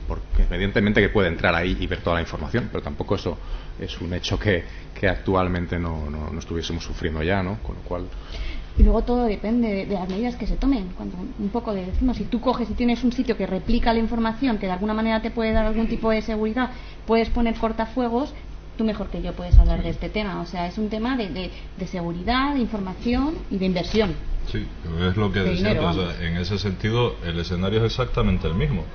porque evidentemente que puede entrar ahí y ver toda la información, pero tampoco eso es un hecho que actualmente no estuviésemos sufriendo ya, ¿no? Con lo cual... Y luego todo depende de las medidas que se tomen. Cuando un poco decimos, si tú coges y tienes un sitio que replica la información, que de alguna manera te puede dar algún tipo de seguridad, puedes poner cortafuegos, tú mejor que yo puedes hablar de este tema. O sea, es un tema de seguridad, de información y de inversión. Sí, es lo que decía antes. O sea, en ese sentido, el escenario es exactamente el mismo.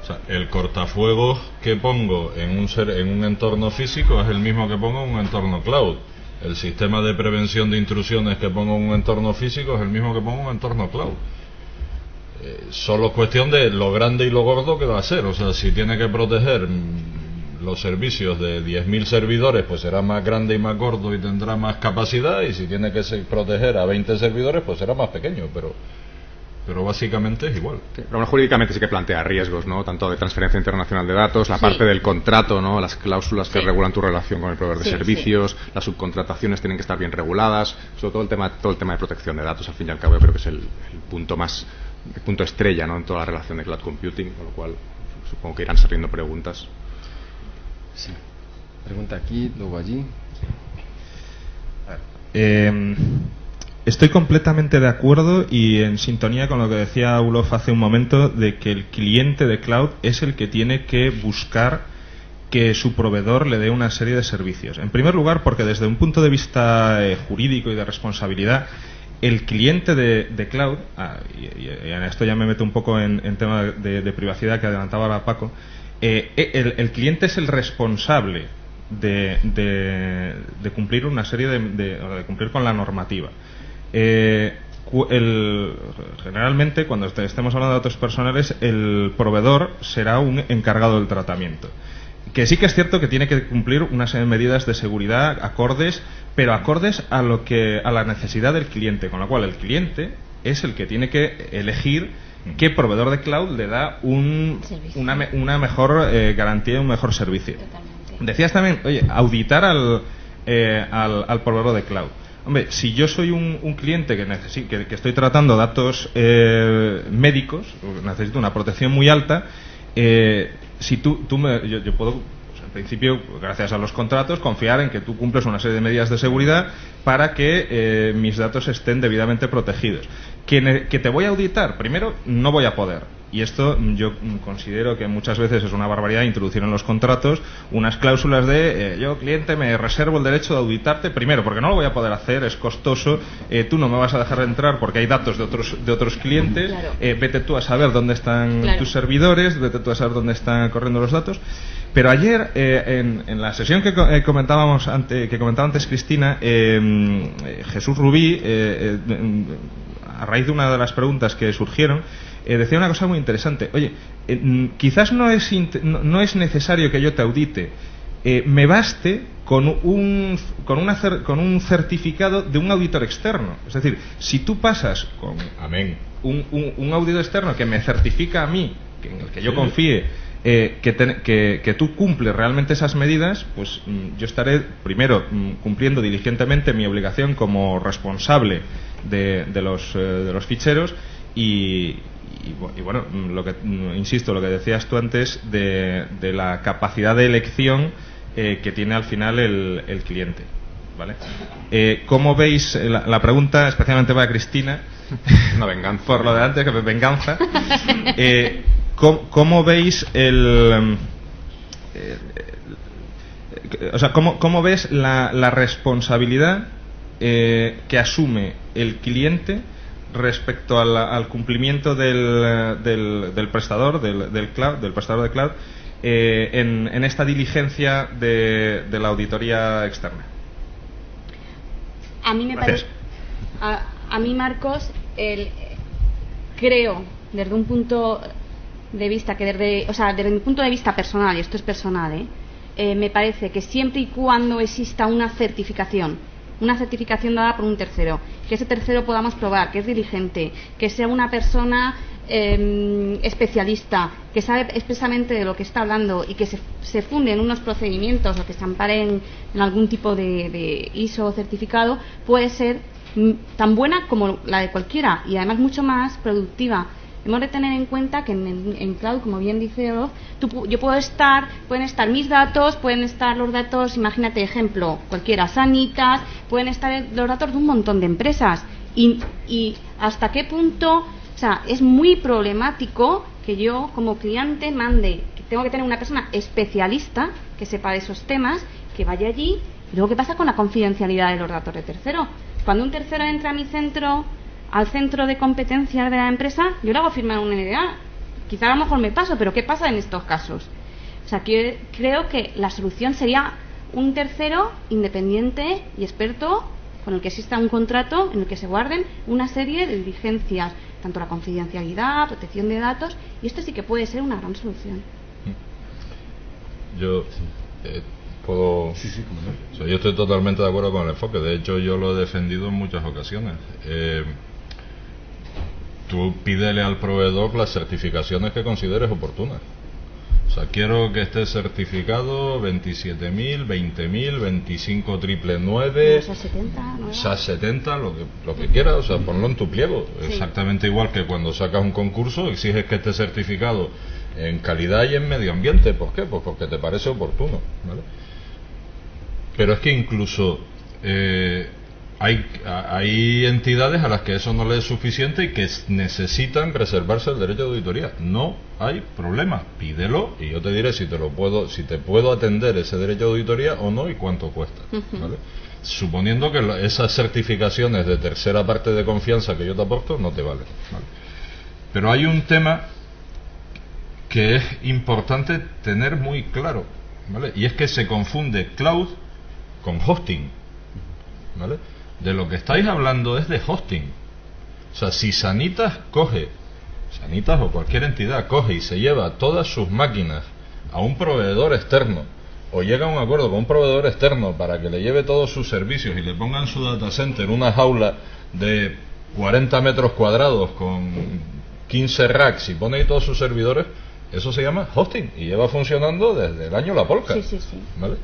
O sea, el cortafuegos que pongo en un entorno físico es el mismo que pongo en un entorno cloud. El sistema de prevención de intrusiones que pongo en un entorno físico es el mismo que pongo en un entorno cloud. Solo es cuestión de lo grande y lo gordo que va a ser. O sea, si tiene que proteger los servicios de 10.000 servidores, pues será más grande y más gordo y tendrá más capacidad, y si tiene que proteger a 20 servidores, pues será más pequeño, pero básicamente es igual. Sí, pero jurídicamente sí que plantea riesgos, ¿no? Tanto de transferencia internacional de datos, la parte del contrato, ¿no? Las cláusulas que regulan tu relación con el proveedor de servicios, las subcontrataciones tienen que estar bien reguladas, sobre todo el tema de protección de datos. Al fin y al cabo, yo creo que es el punto estrella, ¿no? En toda la relación de cloud computing, con lo cual supongo que irán saliendo preguntas. Sí. Pregunta aquí, luego allí. Estoy completamente de acuerdo y en sintonía con lo que decía Olof hace un momento, de que el cliente de cloud es el que tiene que buscar que su proveedor le dé una serie de servicios. En primer lugar, porque desde un punto de vista jurídico y de responsabilidad, el cliente de cloud, y en esto ya me meto un poco en tema de privacidad que adelantaba ahora Paco, el cliente es el responsable de cumplir una serie de cumplir con la normativa. Generalmente, cuando estemos hablando de datos personales, el proveedor será un encargado del tratamiento. Que sí que es cierto que tiene que cumplir una serie de medidas de seguridad acordes, pero acordes a la necesidad del cliente, con lo cual el cliente es el que tiene que elegir qué proveedor de cloud le da una mejor garantía y un mejor servicio. Totalmente. Decías también, oye, auditar al proveedor de cloud. Hombre, si yo soy un cliente que estoy tratando datos médicos, necesito una protección muy alta, si yo puedo, pues, en principio, gracias a los contratos, confiar en que tú cumples una serie de medidas de seguridad para que mis datos estén debidamente protegidos. Que te voy a auditar, primero, no voy a poder. Y esto yo considero que muchas veces es una barbaridad introducir en los contratos unas cláusulas de yo, cliente, me reservo el derecho de auditarte, primero, porque no lo voy a poder hacer, es costoso, tú no me vas a dejar entrar porque hay datos de otros clientes, claro. Vete tú a saber dónde están tus servidores, vete tú a saber dónde están corriendo los datos. Pero ayer, en la sesión que comentaba antes Cristina, Jesús Rubí, a raíz de una de las preguntas que surgieron, decía una cosa muy interesante. Oye, quizás no es necesario que yo te audite, me baste con un certificado de un auditor externo. Es decir, si tú pasas con un auditor externo que me certifica a mí, en el que yo confíe, que tú cumples realmente esas medidas, pues yo estaré primero cumpliendo diligentemente mi obligación como responsable de los ficheros y bueno, insisto, lo que decías tú antes de la capacidad de elección que tiene al final el cliente, ¿vale? ¿Cómo veis la pregunta, especialmente para Cristina? Una venganza. Por lo de antes, que venganza. ¿Cómo veis cómo ves la responsabilidad que asume el cliente respecto al cumplimiento del prestador del prestador de cloud en esta diligencia de la auditoría externa? A mí me parece, a mí, Marcos, creo desde un punto de vista desde mi punto de vista personal, y esto es personal, me parece que siempre y cuando exista una certificación dada por un tercero, que ese tercero podamos probar que es diligente, que sea una persona especialista, que sabe expresamente de lo que está hablando y que se funde en unos procedimientos o que se amparen en algún tipo de ISO o certificado, puede ser tan buena como la de cualquiera y además mucho más productiva. Hemos de tener en cuenta que en cloud, como bien dice Olof, pueden estar mis datos, pueden estar los datos, imagínate, ejemplo, cualquiera, Sanitas, pueden estar los datos de un montón de empresas. Y hasta qué punto, o sea, es muy problemático que yo, como cliente, que tengo que tener una persona especialista que sepa de esos temas, que vaya allí. Y luego, ¿qué pasa con la confidencialidad de los datos de tercero? Cuando un tercero entra a mi centro, al centro de competencias de la empresa, yo le hago firmar un NDA. Quizá a lo mejor me paso, pero ¿qué pasa en estos casos? O sea, que creo que la solución sería un tercero independiente y experto con el que exista un contrato en el que se guarden una serie de diligencias, tanto la confidencialidad, protección de datos, y esto sí que puede ser una gran solución. Yo puedo... O sea, yo estoy totalmente de acuerdo con el enfoque. De hecho, yo lo he defendido en muchas ocasiones. Tú pídele al proveedor las certificaciones que consideres oportunas. O sea, quiero que esté certificado 27.000, 20.000, 25 999, SAS 70, lo que quieras. O sea, ponlo en tu pliego. Sí. Exactamente igual que cuando sacas un concurso, exiges que esté certificado en calidad y en medio ambiente. ¿Por qué? Pues porque te parece oportuno, ¿vale? Pero es que incluso hay entidades a las que eso no les es suficiente y que necesitan reservarse el derecho de auditoría. No hay problema, pídelo y yo te diré si te puedo atender ese derecho de auditoría o no y cuánto cuesta, ¿vale? Suponiendo que esas certificaciones de tercera parte de confianza que yo te aporto no te valen, ¿vale? Pero hay un tema que es importante tener muy claro, ¿vale? Y es que se confunde cloud con hosting, ¿vale? De lo que estáis hablando es de hosting. O sea, si Sanitas o cualquier entidad coge y se lleva todas sus máquinas a un proveedor externo, o llega a un acuerdo con un proveedor externo para que le lleve todos sus servicios y le ponga en su data center una jaula de 40 metros cuadrados con 15 racks y pone ahí todos sus servidores, eso se llama hosting y lleva funcionando desde el año La Polca, ¿vale?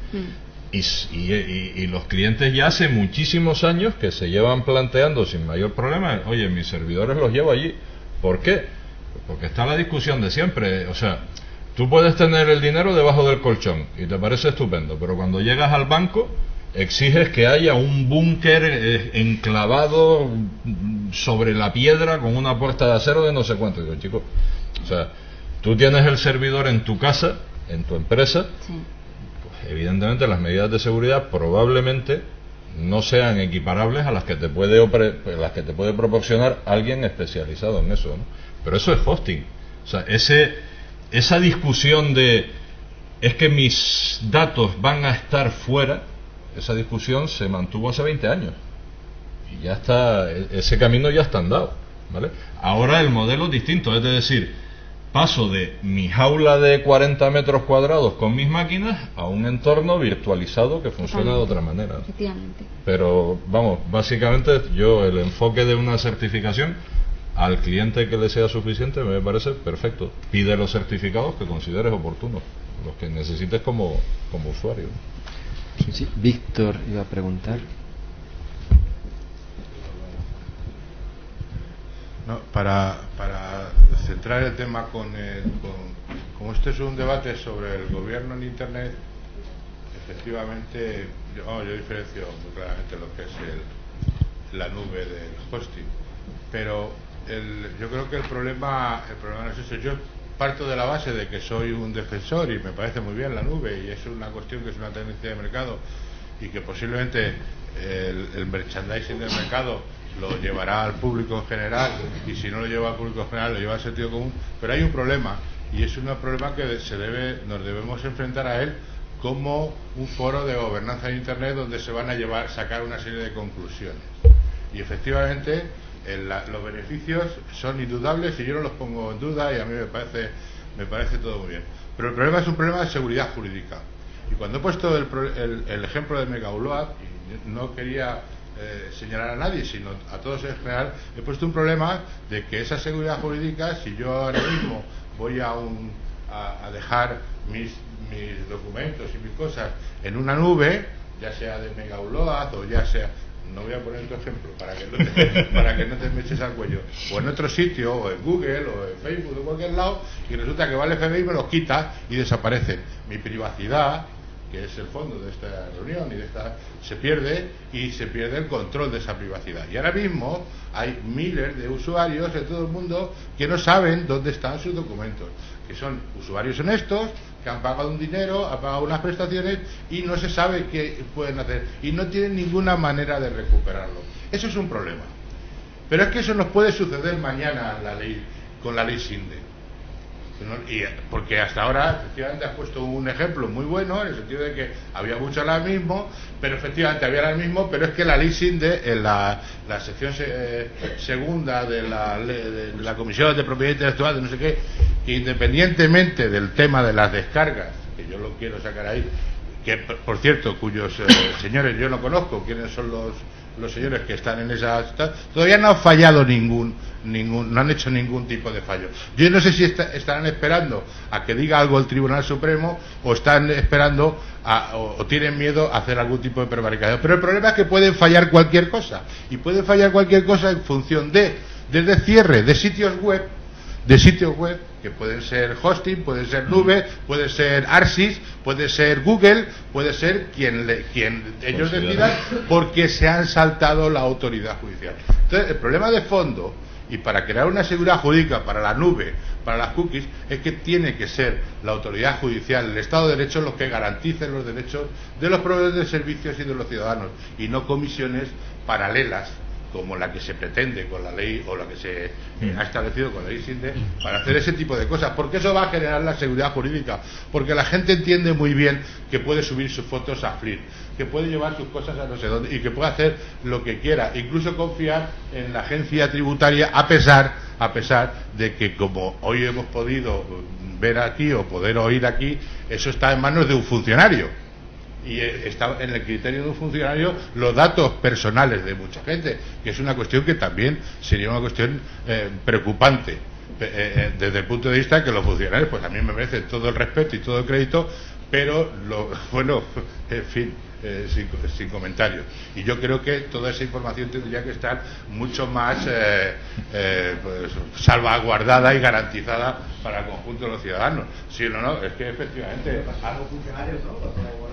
Y los clientes ya hace muchísimos años que se llevan planteando sin mayor problema, oye, mis servidores los llevo allí. ¿Por qué? Porque está la discusión de siempre. O sea, tú puedes tener el dinero debajo del colchón y te parece estupendo, pero cuando llegas al banco exiges que haya un búnker enclavado sobre la piedra con una puerta de acero de no sé cuánto. Digo, chico, o sea, tú tienes el servidor en tu casa, en tu empresa, evidentemente las medidas de seguridad probablemente no sean equiparables a las que te puede proporcionar alguien especializado en eso, ¿no? Pero eso es hosting. O sea, esa discusión de es que mis datos van a estar fuera, esa discusión se mantuvo hace 20 años y ya está, ese camino ya está andado, ¿vale? Ahora el modelo es distinto, es decir, paso de mi jaula de 40 metros cuadrados con mis máquinas a un entorno virtualizado que funciona de otra manera. Efectivamente. Pero, vamos, básicamente el enfoque de una certificación al cliente que le sea suficiente me parece perfecto. Pide los certificados que consideres oportunos, los que necesites como usuario. Sí, Víctor iba a preguntar. No, para centrar el tema como este es un debate sobre el gobierno en Internet, efectivamente yo diferencio muy claramente lo que es la nube del hosting, pero yo creo que el problema no es eso. Yo parto de la base de que soy un defensor y me parece muy bien la nube y es una cuestión que es una tendencia de mercado y que posiblemente el merchandising del mercado lo llevará al público en general y si no lo lleva al público en general lo lleva al sentido común, pero hay un problema y es un problema que nos debemos enfrentar a él como un foro de gobernanza de Internet donde se van a sacar una serie de conclusiones y efectivamente los beneficios son indudables y yo no los pongo en duda y a mí me parece todo muy bien, pero el problema es un problema de seguridad jurídica y cuando he puesto el ejemplo de Megaupload y no quería señalar a nadie sino a todos en general, he puesto un problema de que esa seguridad jurídica, si yo ahora mismo voy a dejar mis documentos y mis cosas en una nube, ya sea de Megaupload o ya sea, no voy a poner tu ejemplo para que no te me eches al cuello, o en otro sitio, o en Google, o en Facebook, o en cualquier lado, y resulta que va el FBI y me los quita y desaparecen. Mi privacidad, que es el fondo de esta reunión se pierde y se pierde el control de esa privacidad. Y ahora mismo hay miles de usuarios en todo el mundo que no saben dónde están sus documentos, que son usuarios honestos, que han pagado un dinero, han pagado unas prestaciones y no se sabe qué pueden hacer y no tienen ninguna manera de recuperarlo. Eso es un problema. Pero es que eso nos puede suceder mañana con la ley SINDE. Porque hasta ahora efectivamente has puesto un ejemplo muy bueno en el sentido de que había mucho alarmismo, pero efectivamente había alarmismo, pero es que la ley SINDE en la sección segunda de la Comisión de Propiedad Intelectual de no sé qué, que independientemente del tema de las descargas, que yo lo quiero sacar ahí, que por cierto cuyos señores yo no conozco quiénes son los señores que están en esa, todavía no ha fallado no han hecho ningún tipo de fallo. Yo no sé si estarán esperando a que diga algo el Tribunal Supremo o están esperando o tienen miedo a hacer algún tipo de prevaricación, pero el problema es que pueden fallar cualquier cosa y pueden fallar cualquier cosa en función desde cierre de sitios web, de sitios web, que pueden ser hosting, pueden ser nube, puede ser Arsis, puede ser Google, puede ser quien ellos decidan, porque se han saltado la autoridad judicial. Entonces, el problema de fondo, y para crear una seguridad jurídica para la nube, para las cookies, es que tiene que ser la autoridad judicial, el Estado de Derecho, los que garanticen los derechos de los proveedores de servicios y de los ciudadanos, y no comisiones paralelas como la que se pretende con la ley, o la que se ha establecido con la ley SINDE, para hacer ese tipo de cosas, porque eso va a generar la seguridad jurídica, porque la gente entiende muy bien que puede subir sus fotos a Flickr, que puede llevar sus cosas a no sé dónde, y que puede hacer lo que quiera, incluso confiar en la agencia tributaria, a pesar de que, como hoy hemos podido ver aquí o poder oír aquí, eso está en manos de un funcionario. Y está en el criterio de un funcionario los datos personales de mucha gente, que es una cuestión que también sería una cuestión preocupante desde el punto de vista que los funcionarios, pues a mí me merecen todo el respeto y todo el crédito, pero bueno, en fin, sin comentarios. Y yo creo que toda esa información tendría que estar mucho más pues, salvaguardada y garantizada para el conjunto de los ciudadanos. Si no, es que efectivamente algo funcionarios, ¿no?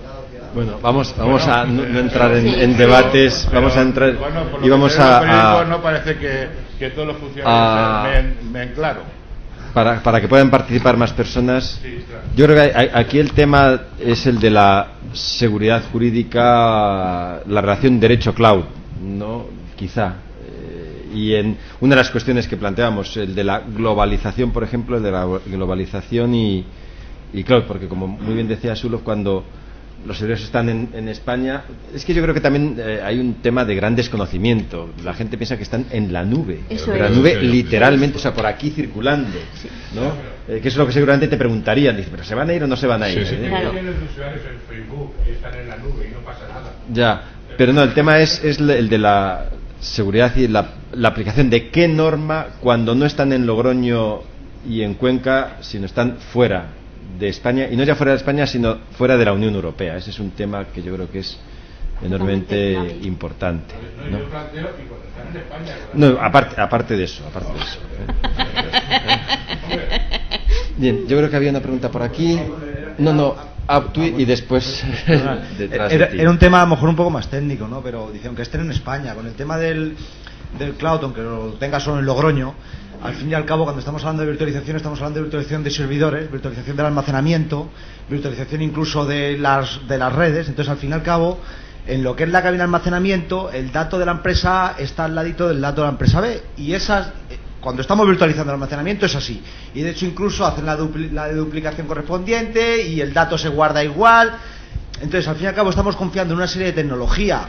Bueno, vamos a no entrar en debates, vamos a entrar y vamos a no parece que todos los funcionarios me claro. Para que puedan participar más personas. Sí, claro. Yo creo que aquí el tema es el de la seguridad jurídica, la relación derecho-cloud, ¿no? Quizá. Y en una de las cuestiones que planteamos, el de la globalización, por ejemplo, el de la globalización y cloud, porque como muy bien decía Sulov, cuando los servidores están en España, es que yo creo que también hay un tema de gran desconocimiento. La gente piensa que están en la nube, la nube literalmente, o sea, por aquí circulando, ¿no? Que es lo que seguramente te preguntarían, dice, pero ¿se van a ir o no se van a ir? Claro. Los usuarios en Facebook están en la nube y no pasa nada. Ya, pero no, el tema es el de la seguridad y la aplicación de qué norma cuando no están en Logroño y en Cuenca, sino están fuera de España, y no ya fuera de España, sino fuera de la Unión Europea. Ese es un tema que yo creo que es enormemente importante, ¿no? No, aparte de eso. Bien, yo creo que había una pregunta por aquí. No, tú y después detrás de ti. Era un tema a lo mejor un poco más técnico, ¿no? Pero dicen que estén en España, con el tema del cloud, aunque lo tenga solo en Logroño. Al fin y al cabo, cuando estamos hablando de virtualización, estamos hablando de virtualización de servidores, virtualización del almacenamiento, virtualización incluso de las redes. Entonces, al fin y al cabo, en lo que es la cabina de almacenamiento, el dato de la empresa A está al ladito del dato de la empresa B. Y cuando estamos virtualizando el almacenamiento es así. Y de hecho, incluso hacen la duplicación correspondiente y el dato se guarda igual. Entonces, al fin y al cabo, estamos confiando en una serie de tecnología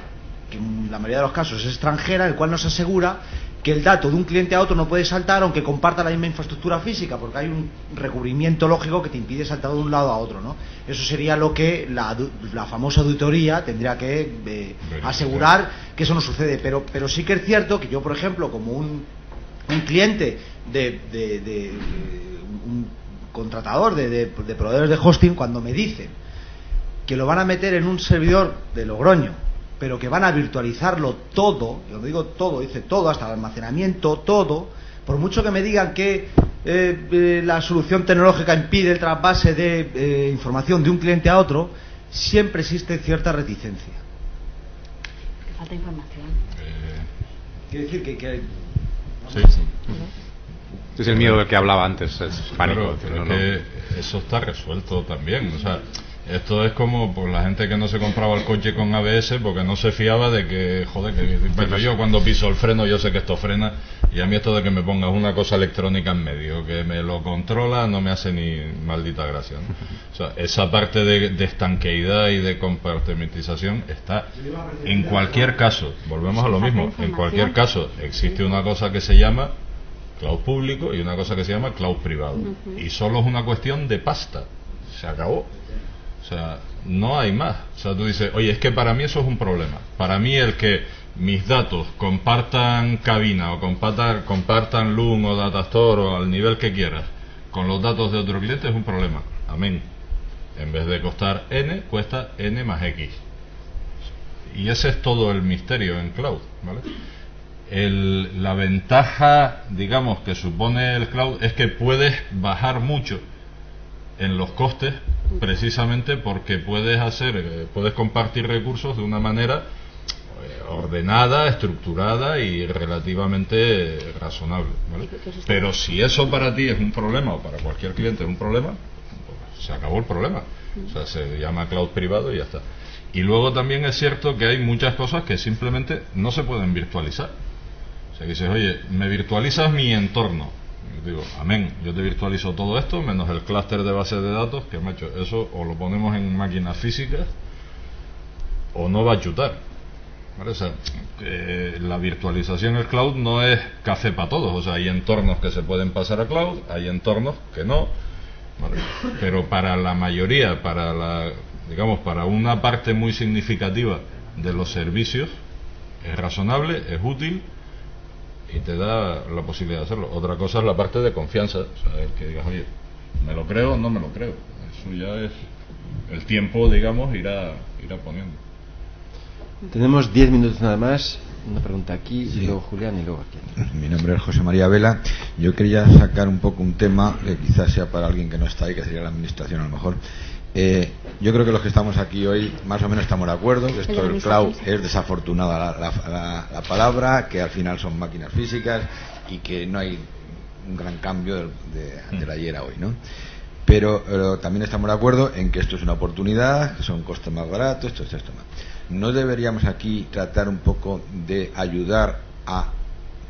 que en la mayoría de los casos es extranjera, el cual nos asegura que el dato de un cliente a otro no puede saltar aunque comparta la misma infraestructura física, porque hay un recubrimiento lógico que te impide saltar de un lado a otro, ¿no? Eso sería lo que la famosa auditoría tendría que asegurar que eso no sucede. Pero sí que es cierto que yo, por ejemplo, como un cliente de un contratador de proveedores de hosting, cuando me dicen que lo van a meter en un servidor de Logroño, pero que van a virtualizarlo todo, y cuando digo todo, dice todo, hasta el almacenamiento, todo, por mucho que me digan que la solución tecnológica impide el trasvase de información de un cliente a otro, siempre existe cierta reticencia. Que falta información. Quiere decir que sí. Es el miedo del que hablaba antes, es pánico. Claro, que eso está resuelto también, o sea, esto es como por la gente que no se compraba el coche con ABS porque no se fiaba de que, joder, pero yo cuando piso el freno yo sé que esto frena, y a mí esto de que me pongas una cosa electrónica en medio que me lo controla no me hace ni maldita gracia, ¿no? O sea, esa parte de estanqueidad y de compartimentización está en cualquier caso. Volvemos a lo mismo, en cualquier caso existe una cosa que se llama cloud público y una cosa que se llama cloud privado, y solo es una cuestión de pasta, se acabó. O sea, no hay más. O sea, tú dices, oye, es que para mí eso es un problema. Para mí el que mis datos compartan cabina o compartan Loom o Datastore o al nivel que quieras con los datos de otro cliente es un problema. Amén. En vez de costar N, cuesta N más X. Y ese es todo el misterio en cloud, ¿vale? La ventaja, digamos, que supone el cloud es que puedes bajar mucho en los costes, precisamente porque puedes compartir recursos de una manera ordenada, estructurada y relativamente razonable, ¿vale? Pero si eso para ti es un problema, o para cualquier cliente es un problema, pues se acabó el problema. O sea, se llama cloud privado y ya está. Y luego también es cierto que hay muchas cosas que simplemente no se pueden virtualizar. O sea, que dices, oye, me virtualizas mi entorno. Yo digo, amén, yo te virtualizo todo esto, menos el clúster de bases de datos, que macho, eso o lo ponemos en máquinas físicas o no va a chutar. ¿Vale? O sea, la virtualización en el cloud no es café para todos. O sea, hay entornos que se pueden pasar a cloud, hay entornos que no. ¿Vale? Pero para la mayoría, digamos, para una parte muy significativa de los servicios, es razonable, es útil y te da la posibilidad de hacerlo. Otra cosa es la parte de confianza, o sea, el que digas, oye, ¿me lo creo o no me lo creo? Eso ya es el tiempo, digamos, irá poniendo. Tenemos 10 minutos nada más. Una pregunta aquí, y luego Julián, y luego aquí. Mi nombre es José María Vela. Yo quería sacar un poco un tema que quizás sea para alguien que no está ahí, que sería la administración a lo mejor. Yo creo que los que estamos aquí hoy más o menos estamos de acuerdo que esto del cloud es desafortunada la palabra, que al final son máquinas físicas y que no hay un gran cambio de ayer a hoy, ¿no? Pero también estamos de acuerdo en que esto es una oportunidad, que son costes más baratos, esto más. ¿No deberíamos aquí tratar un poco de ayudar a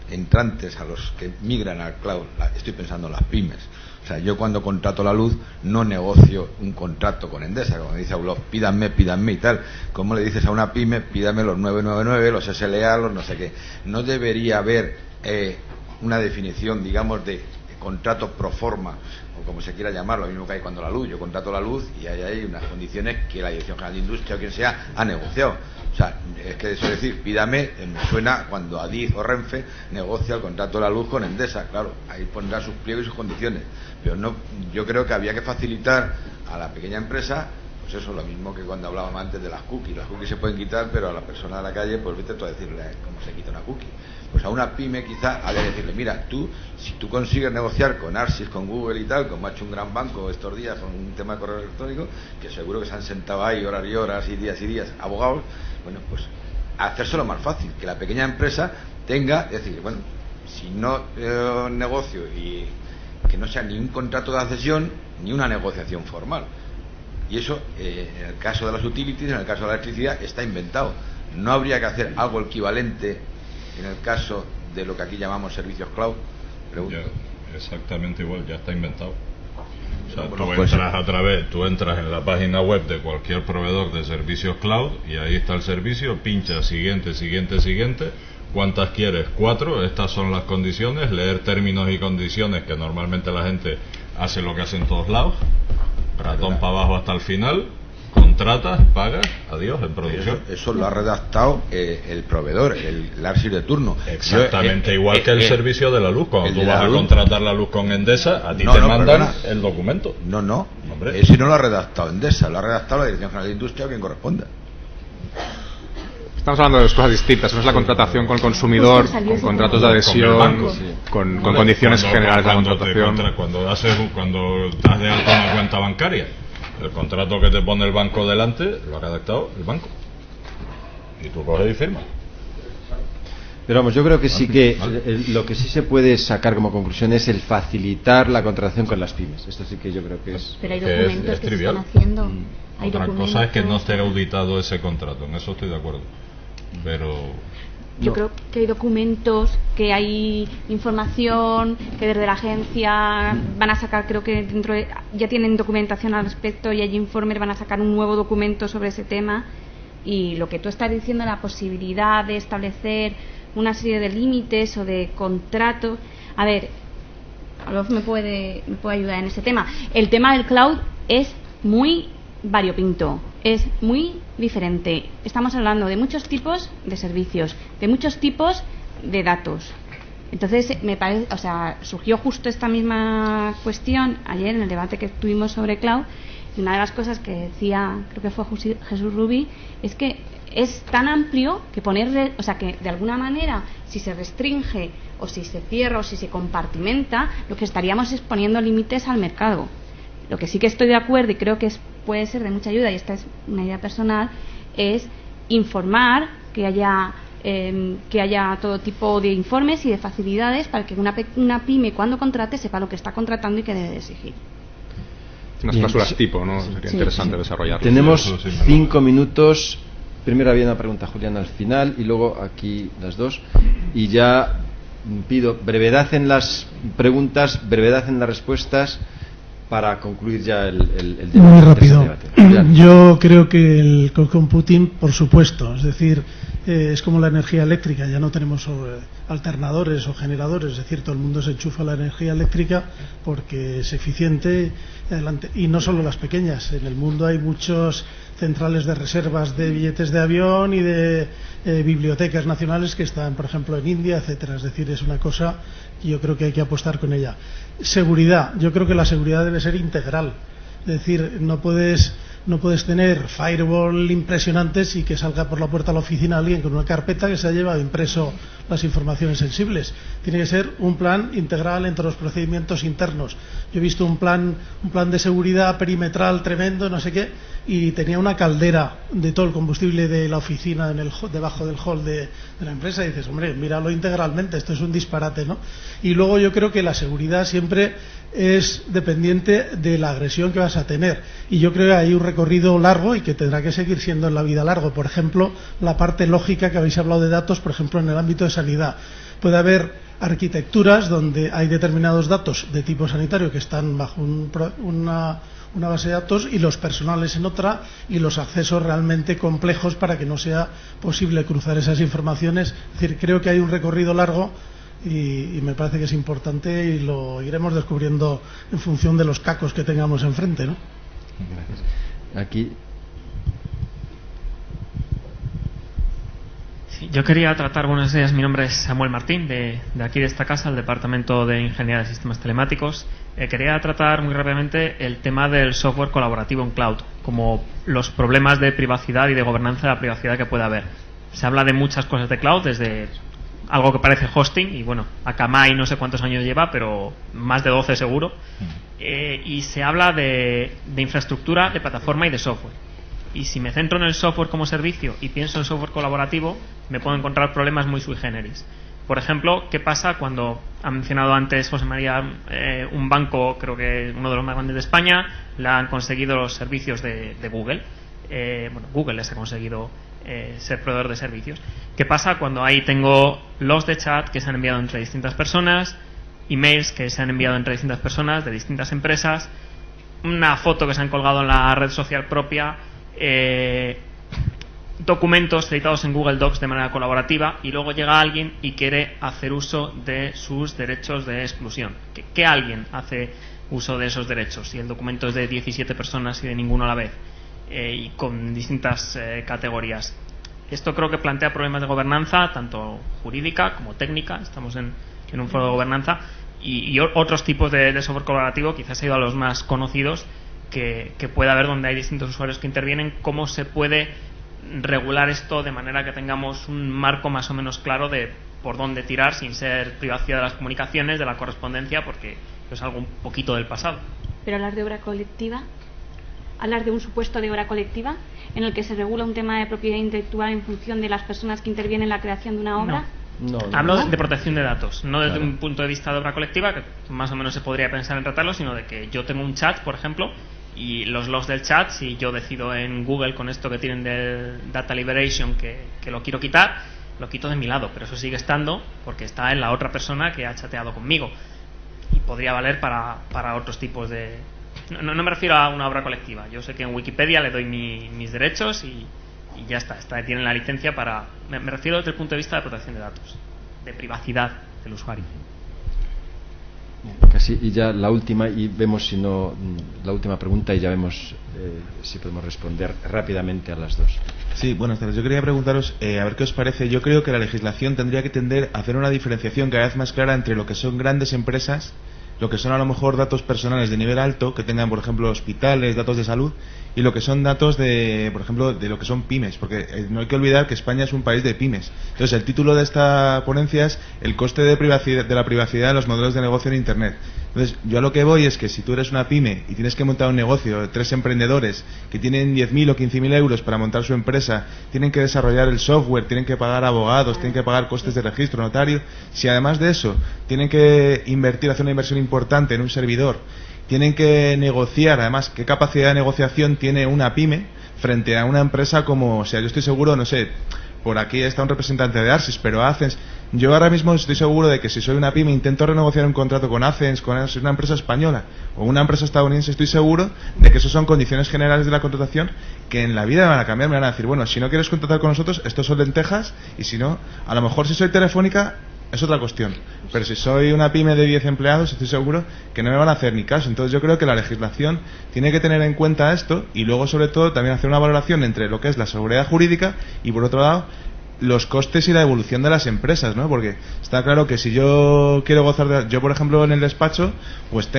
entrantes, a los que migran al cloud? Estoy pensando en las pymes. O sea, yo cuando contrato la luz no negocio un contrato con Endesa, como dice Aulo, pídanme y tal. ¿Cómo le dices a una pyme, pídame los 999, los SLA, los no sé qué? ¿No debería haber una definición, digamos, de contrato pro forma, o como se quiera llamar, lo mismo que hay cuando la luz, yo contrato la luz y hay unas condiciones que la Dirección General de Industria o quien sea ha negociado? O sea, es que eso es decir, pídame, me suena cuando Adif o Renfe negocia el contrato de la luz con Endesa, claro, ahí pondrá sus pliegos y sus condiciones, pero no, yo creo que había que facilitar a la pequeña empresa, pues eso, lo mismo que cuando hablábamos antes de las cookies se pueden quitar, pero a la persona de la calle, pues vete tú a decirle cómo se quita una cookie. Pues a una pyme quizá había que decirle, mira, si tú consigues negociar con Arsis, con Google y tal, como ha hecho un gran banco estos días con un tema de correo electrónico, que seguro que se han sentado ahí horas y horas y días abogados, bueno, pues hacérselo más fácil, que la pequeña empresa tenga, es decir, bueno, si no negocio y que no sea ni un contrato de accesión ni una negociación formal. Y eso, en el caso de las utilities, en el caso de la electricidad, está inventado. ¿No habría que hacer algo equivalente en el caso de lo que aquí llamamos servicios cloud? Exactamente igual, ya está inventado. O sea, bueno, tú entras en la página web de cualquier proveedor de servicios cloud y ahí está el servicio, pinchas siguiente, ¿cuántas quieres? 4, estas son las condiciones, leer términos y condiciones, que normalmente la gente hace lo que hace en todos lados, ratón para abajo hasta el final, contratas, pagas, adiós, en producción. Eso lo ha redactado el proveedor, el Arsis de turno. Exactamente igual que el servicio de la luz. Cuando tú vas a contratar la luz con Endesa, a ti te mandan el documento. No, ese no lo ha redactado Endesa, lo ha redactado la Dirección General de Industria o quien corresponda. Estamos hablando de dos cosas distintas. Una es la contratación con el consumidor, con contratos de adhesión, con condiciones generales de la contratación. Cuando das de alta una cuenta bancaria, el contrato que te pone el banco delante lo ha redactado el banco y tú coges y firmas. Pero vamos, yo creo que sí que lo que sí se puede sacar como conclusión es el facilitar la contratación con las pymes. Esto sí que yo creo que es... Pero hay documentos que se están haciendo. Otra cosa es que no esté auditado ese contrato, en eso estoy de acuerdo. Pero... Yo creo que hay documentos, que hay información, que desde la agencia van a sacar, creo que ya tienen documentación al respecto y hay informes, van a sacar un nuevo documento sobre ese tema. Y lo que tú estás diciendo, la posibilidad de establecer una serie de límites o de contratos, a ver, Olof me puede ayudar en ese tema. El tema del cloud es muy variopinto, es muy diferente. Estamos hablando de muchos tipos de servicios, de muchos tipos de datos. Entonces, me parece, o sea, surgió justo esta misma cuestión ayer en el debate que tuvimos sobre cloud, y una de las cosas que decía, creo que fue Jesús Rubí, es que es tan amplio que o sea, que de alguna manera, si se restringe o si se cierra o si se compartimenta, lo que estaríamos es poniendo límites al mercado. Lo que sí que estoy de acuerdo y creo que puede ser de mucha ayuda, y esta es una idea personal, es informar, que haya todo tipo de informes y de facilidades para que una pyme, cuando contrate, sepa lo que está contratando y que debe de exigir. Unas cláusulas tipo, ¿no? Sería interesante desarrollarlo. Tenemos 5 minutos. Primero había una pregunta, Julián, al final, y luego aquí las dos. Y ya pido brevedad en las preguntas, brevedad en las respuestas, para concluir ya el debate. Muy rápido. Yo creo que el cloud computing, por supuesto, es decir, es como la energía eléctrica, ya no tenemos alternadores o generadores, es decir, todo el mundo se enchufa la energía eléctrica porque es eficiente. Y no solo las pequeñas, en el mundo hay muchos centrales de reservas de billetes de avión y de bibliotecas nacionales que están, por ejemplo, en India, etcétera. Es decir, es una cosa que yo creo que hay que apostar con ella. Seguridad, yo creo que la seguridad debe ser integral. Es decir, no puedes tener firewall impresionantes y que salga por la puerta de la oficina alguien con una carpeta que se ha llevado impreso las informaciones sensibles. Tiene que ser un plan integral entre los procedimientos internos. Yo he visto un plan de seguridad perimetral tremendo, no sé qué, y tenía una caldera de todo el combustible de la oficina debajo del hall de la empresa, y dices, hombre, míralo integralmente, esto es un disparate, ¿no? Y luego yo creo que la seguridad siempre es dependiente de la agresión que vas a tener, y yo creo que hay un recorrido largo y que tendrá que seguir siendo en la vida largo. Por ejemplo, la parte lógica que habéis hablado de datos, por ejemplo, en el ámbito de sanidad. Puede haber arquitecturas donde hay determinados datos de tipo sanitario que están bajo una base de datos y los personales en otra, y los accesos realmente complejos para que no sea posible cruzar esas informaciones. Es decir, creo que hay un recorrido largo y me parece que es importante, y lo iremos descubriendo en función de los cacos que tengamos enfrente, ¿no? Gracias. Aquí. Sí, yo quería tratar, buenos días, mi nombre es Samuel Martín, de aquí de esta casa, el Departamento de Ingeniería de Sistemas Telemáticos. Quería tratar muy rápidamente el tema del software colaborativo en cloud, como los problemas de privacidad y de gobernanza de la privacidad que puede haber. Se habla de muchas cosas de cloud, desde algo que parece hosting, y bueno, Akamai no sé cuántos años lleva, pero más de 12 seguro, y se habla de infraestructura, de plataforma y de software. Y si me centro en el software como servicio y pienso en software colaborativo, me puedo encontrar problemas muy sui generis. Por ejemplo, ¿qué pasa cuando ha mencionado antes José María un banco, creo que uno de los más grandes de España, le han conseguido los servicios de Google? Bueno, Google les ha conseguido ser proveedor de servicios. ¿Qué pasa cuando ahí tengo logs de chat que se han enviado entre distintas personas, emails que se han enviado entre distintas personas de distintas empresas, una foto que se han colgado en la red social propia, documentos editados en Google Docs de manera colaborativa, y luego llega alguien y quiere hacer uso de sus derechos de exclusión? ¿Qué alguien hace uso de esos derechos si el documento es de 17 personas y de ninguno a la vez, y con distintas categorías? Esto creo que plantea problemas de gobernanza, tanto jurídica como técnica. Estamos en un foro de gobernanza, y otros tipos de software colaborativo, quizás he ido a los más conocidos, que puede haber, donde hay distintos usuarios que intervienen. ¿Cómo se puede regular esto de manera que tengamos un marco más o menos claro de por dónde tirar, sin ser privacidad de las comunicaciones, de la correspondencia, porque es algo un poquito del pasado? Pero hablar de obra colectiva, hablar de un supuesto de obra colectiva en el que se regula un tema de propiedad intelectual en función de las personas que intervienen en la creación de una obra. No. Hablo de protección de datos, no desde un punto de vista de obra colectiva, que más o menos se podría pensar en tratarlo, sino de que yo tengo un chat, por ejemplo, y los logs del chat, si yo decido en Google, con esto que tienen del Data Liberation, que lo quiero quitar, lo quito de mi lado, pero eso sigue estando porque está en la otra persona que ha chateado conmigo, y podría valer para otros tipos de... No me refiero a una obra colectiva. Yo sé que en Wikipedia le doy mis derechos y ya está, tienen la licencia para... Me refiero desde el punto de vista de protección de datos, de privacidad del usuario. Casi, y ya la última, y vemos si no, la última pregunta, y ya vemos si podemos responder rápidamente a las dos. Sí, buenas tardes. Yo quería preguntaros, a ver qué os parece. Yo creo que la legislación tendría que tender a hacer una diferenciación cada vez más clara entre lo que son grandes empresas lo que son a lo mejor datos personales de nivel alto, que tengan, por ejemplo, hospitales, datos de salud, y lo que son datos de, por ejemplo, de lo que son pymes, porque no hay que olvidar que España es un país de pymes. Entonces, el título de esta ponencia es el coste de la privacidad de los modelos de negocio en Internet. Entonces, yo a lo que voy es que si tú eres una pyme y tienes que montar un negocio de 3 emprendedores que tienen 10.000 o 15.000 euros para montar su empresa, tienen que desarrollar el software, tienen que pagar abogados, tienen que pagar costes de registro, notario, si además de eso tienen que hacer una inversión importante en un servidor, tienen que negociar, además, ¿qué capacidad de negociación tiene una pyme frente a una empresa como, o sea, yo estoy seguro, no sé, por aquí está un representante de Arsys, pero Accence, yo ahora mismo estoy seguro de que si soy una pyme intento renegociar un contrato con Accence, con una empresa española o una empresa estadounidense, estoy seguro de que esas son condiciones generales de la contratación que en la vida me van a cambiar, me van a decir, bueno, si no quieres contratar con nosotros, estos son lentejas, y si no, a lo mejor si soy Telefónica es otra cuestión, pero si soy una pyme de 10 empleados estoy seguro que no me van a hacer ni caso. Entonces yo creo que la legislación tiene que tener en cuenta esto y luego sobre todo también hacer una valoración entre lo que es la seguridad jurídica y por otro lado los costes y la evolución de las empresas, ¿no? Porque está claro que si yo quiero gozar de... Yo, por ejemplo, en el despacho, pues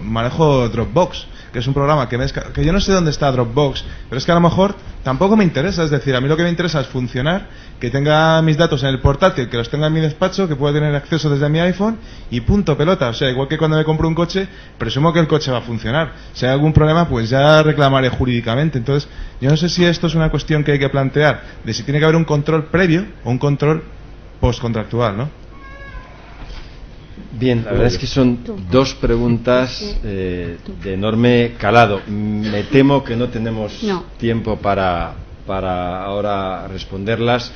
manejo Dropbox, que es un programa que yo no sé dónde está Dropbox, pero es que a lo mejor tampoco me interesa. Es decir, a mí lo que me interesa es funcionar, que tenga mis datos en el portátil, que los tenga en mi despacho, que pueda tener acceso desde mi iPhone y punto, pelota. O sea, igual que cuando me compro un coche, presumo que el coche va a funcionar. Si hay algún problema, pues ya reclamaré jurídicamente. Entonces, yo no sé si esto es una cuestión que hay que plantear, de si tiene que haber un control previo o un control postcontractual, ¿no? Bien, la verdad es que son dos preguntas de enorme calado. Me temo que no tenemos tiempo para ahora responderlas,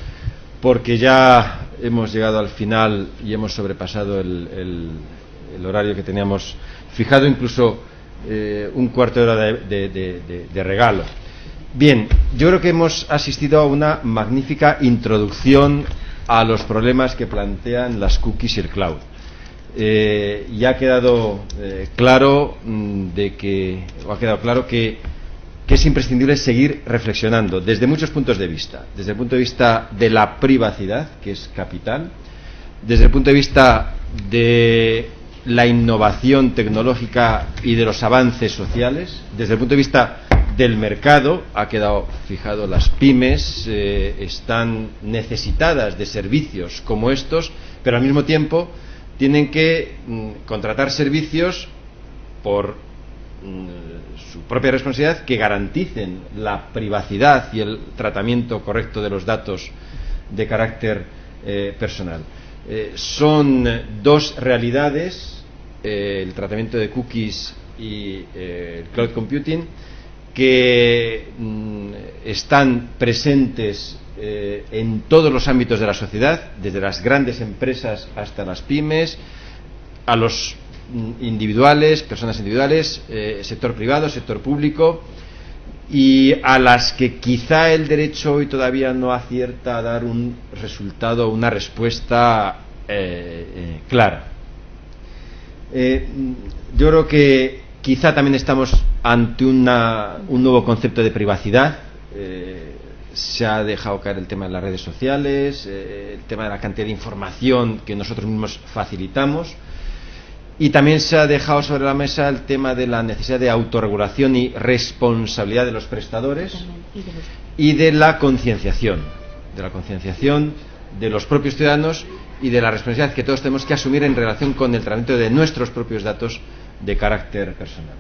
porque ya hemos llegado al final y hemos sobrepasado el horario que teníamos fijado, incluso un cuarto de hora de regalo. Bien, yo creo que hemos asistido a una magnífica introducción a los problemas que plantean las cookies y el cloud. Ya ha quedado claro que es imprescindible seguir reflexionando desde muchos puntos de vista, desde el punto de vista de la privacidad, que es capital, desde el punto de vista de la innovación tecnológica y de los avances sociales, desde el punto de vista del mercado. Ha quedado fijado, las pymes están necesitadas de servicios como estos, pero al mismo tiempo tienen que contratar servicios por su propia responsabilidad que garanticen la privacidad y el tratamiento correcto de los datos de carácter personal. Son dos realidades, el tratamiento de cookies y el cloud computing, que están presentes en todos los ámbitos de la sociedad, desde las grandes empresas hasta las pymes, a los individuales, personas individuales, sector privado, sector público, y a las que quizá el derecho hoy todavía no acierta a dar un resultado, una respuesta clara. Yo creo que quizá también estamos ante un nuevo concepto de privacidad. Se ha dejado caer el tema de las redes sociales, el tema de la cantidad de información que nosotros mismos facilitamos, y también se ha dejado sobre la mesa el tema de la necesidad de autorregulación y responsabilidad de los prestadores y de la concienciación de los propios ciudadanos y de la responsabilidad que todos tenemos que asumir en relación con el tratamiento de nuestros propios datos de carácter personal.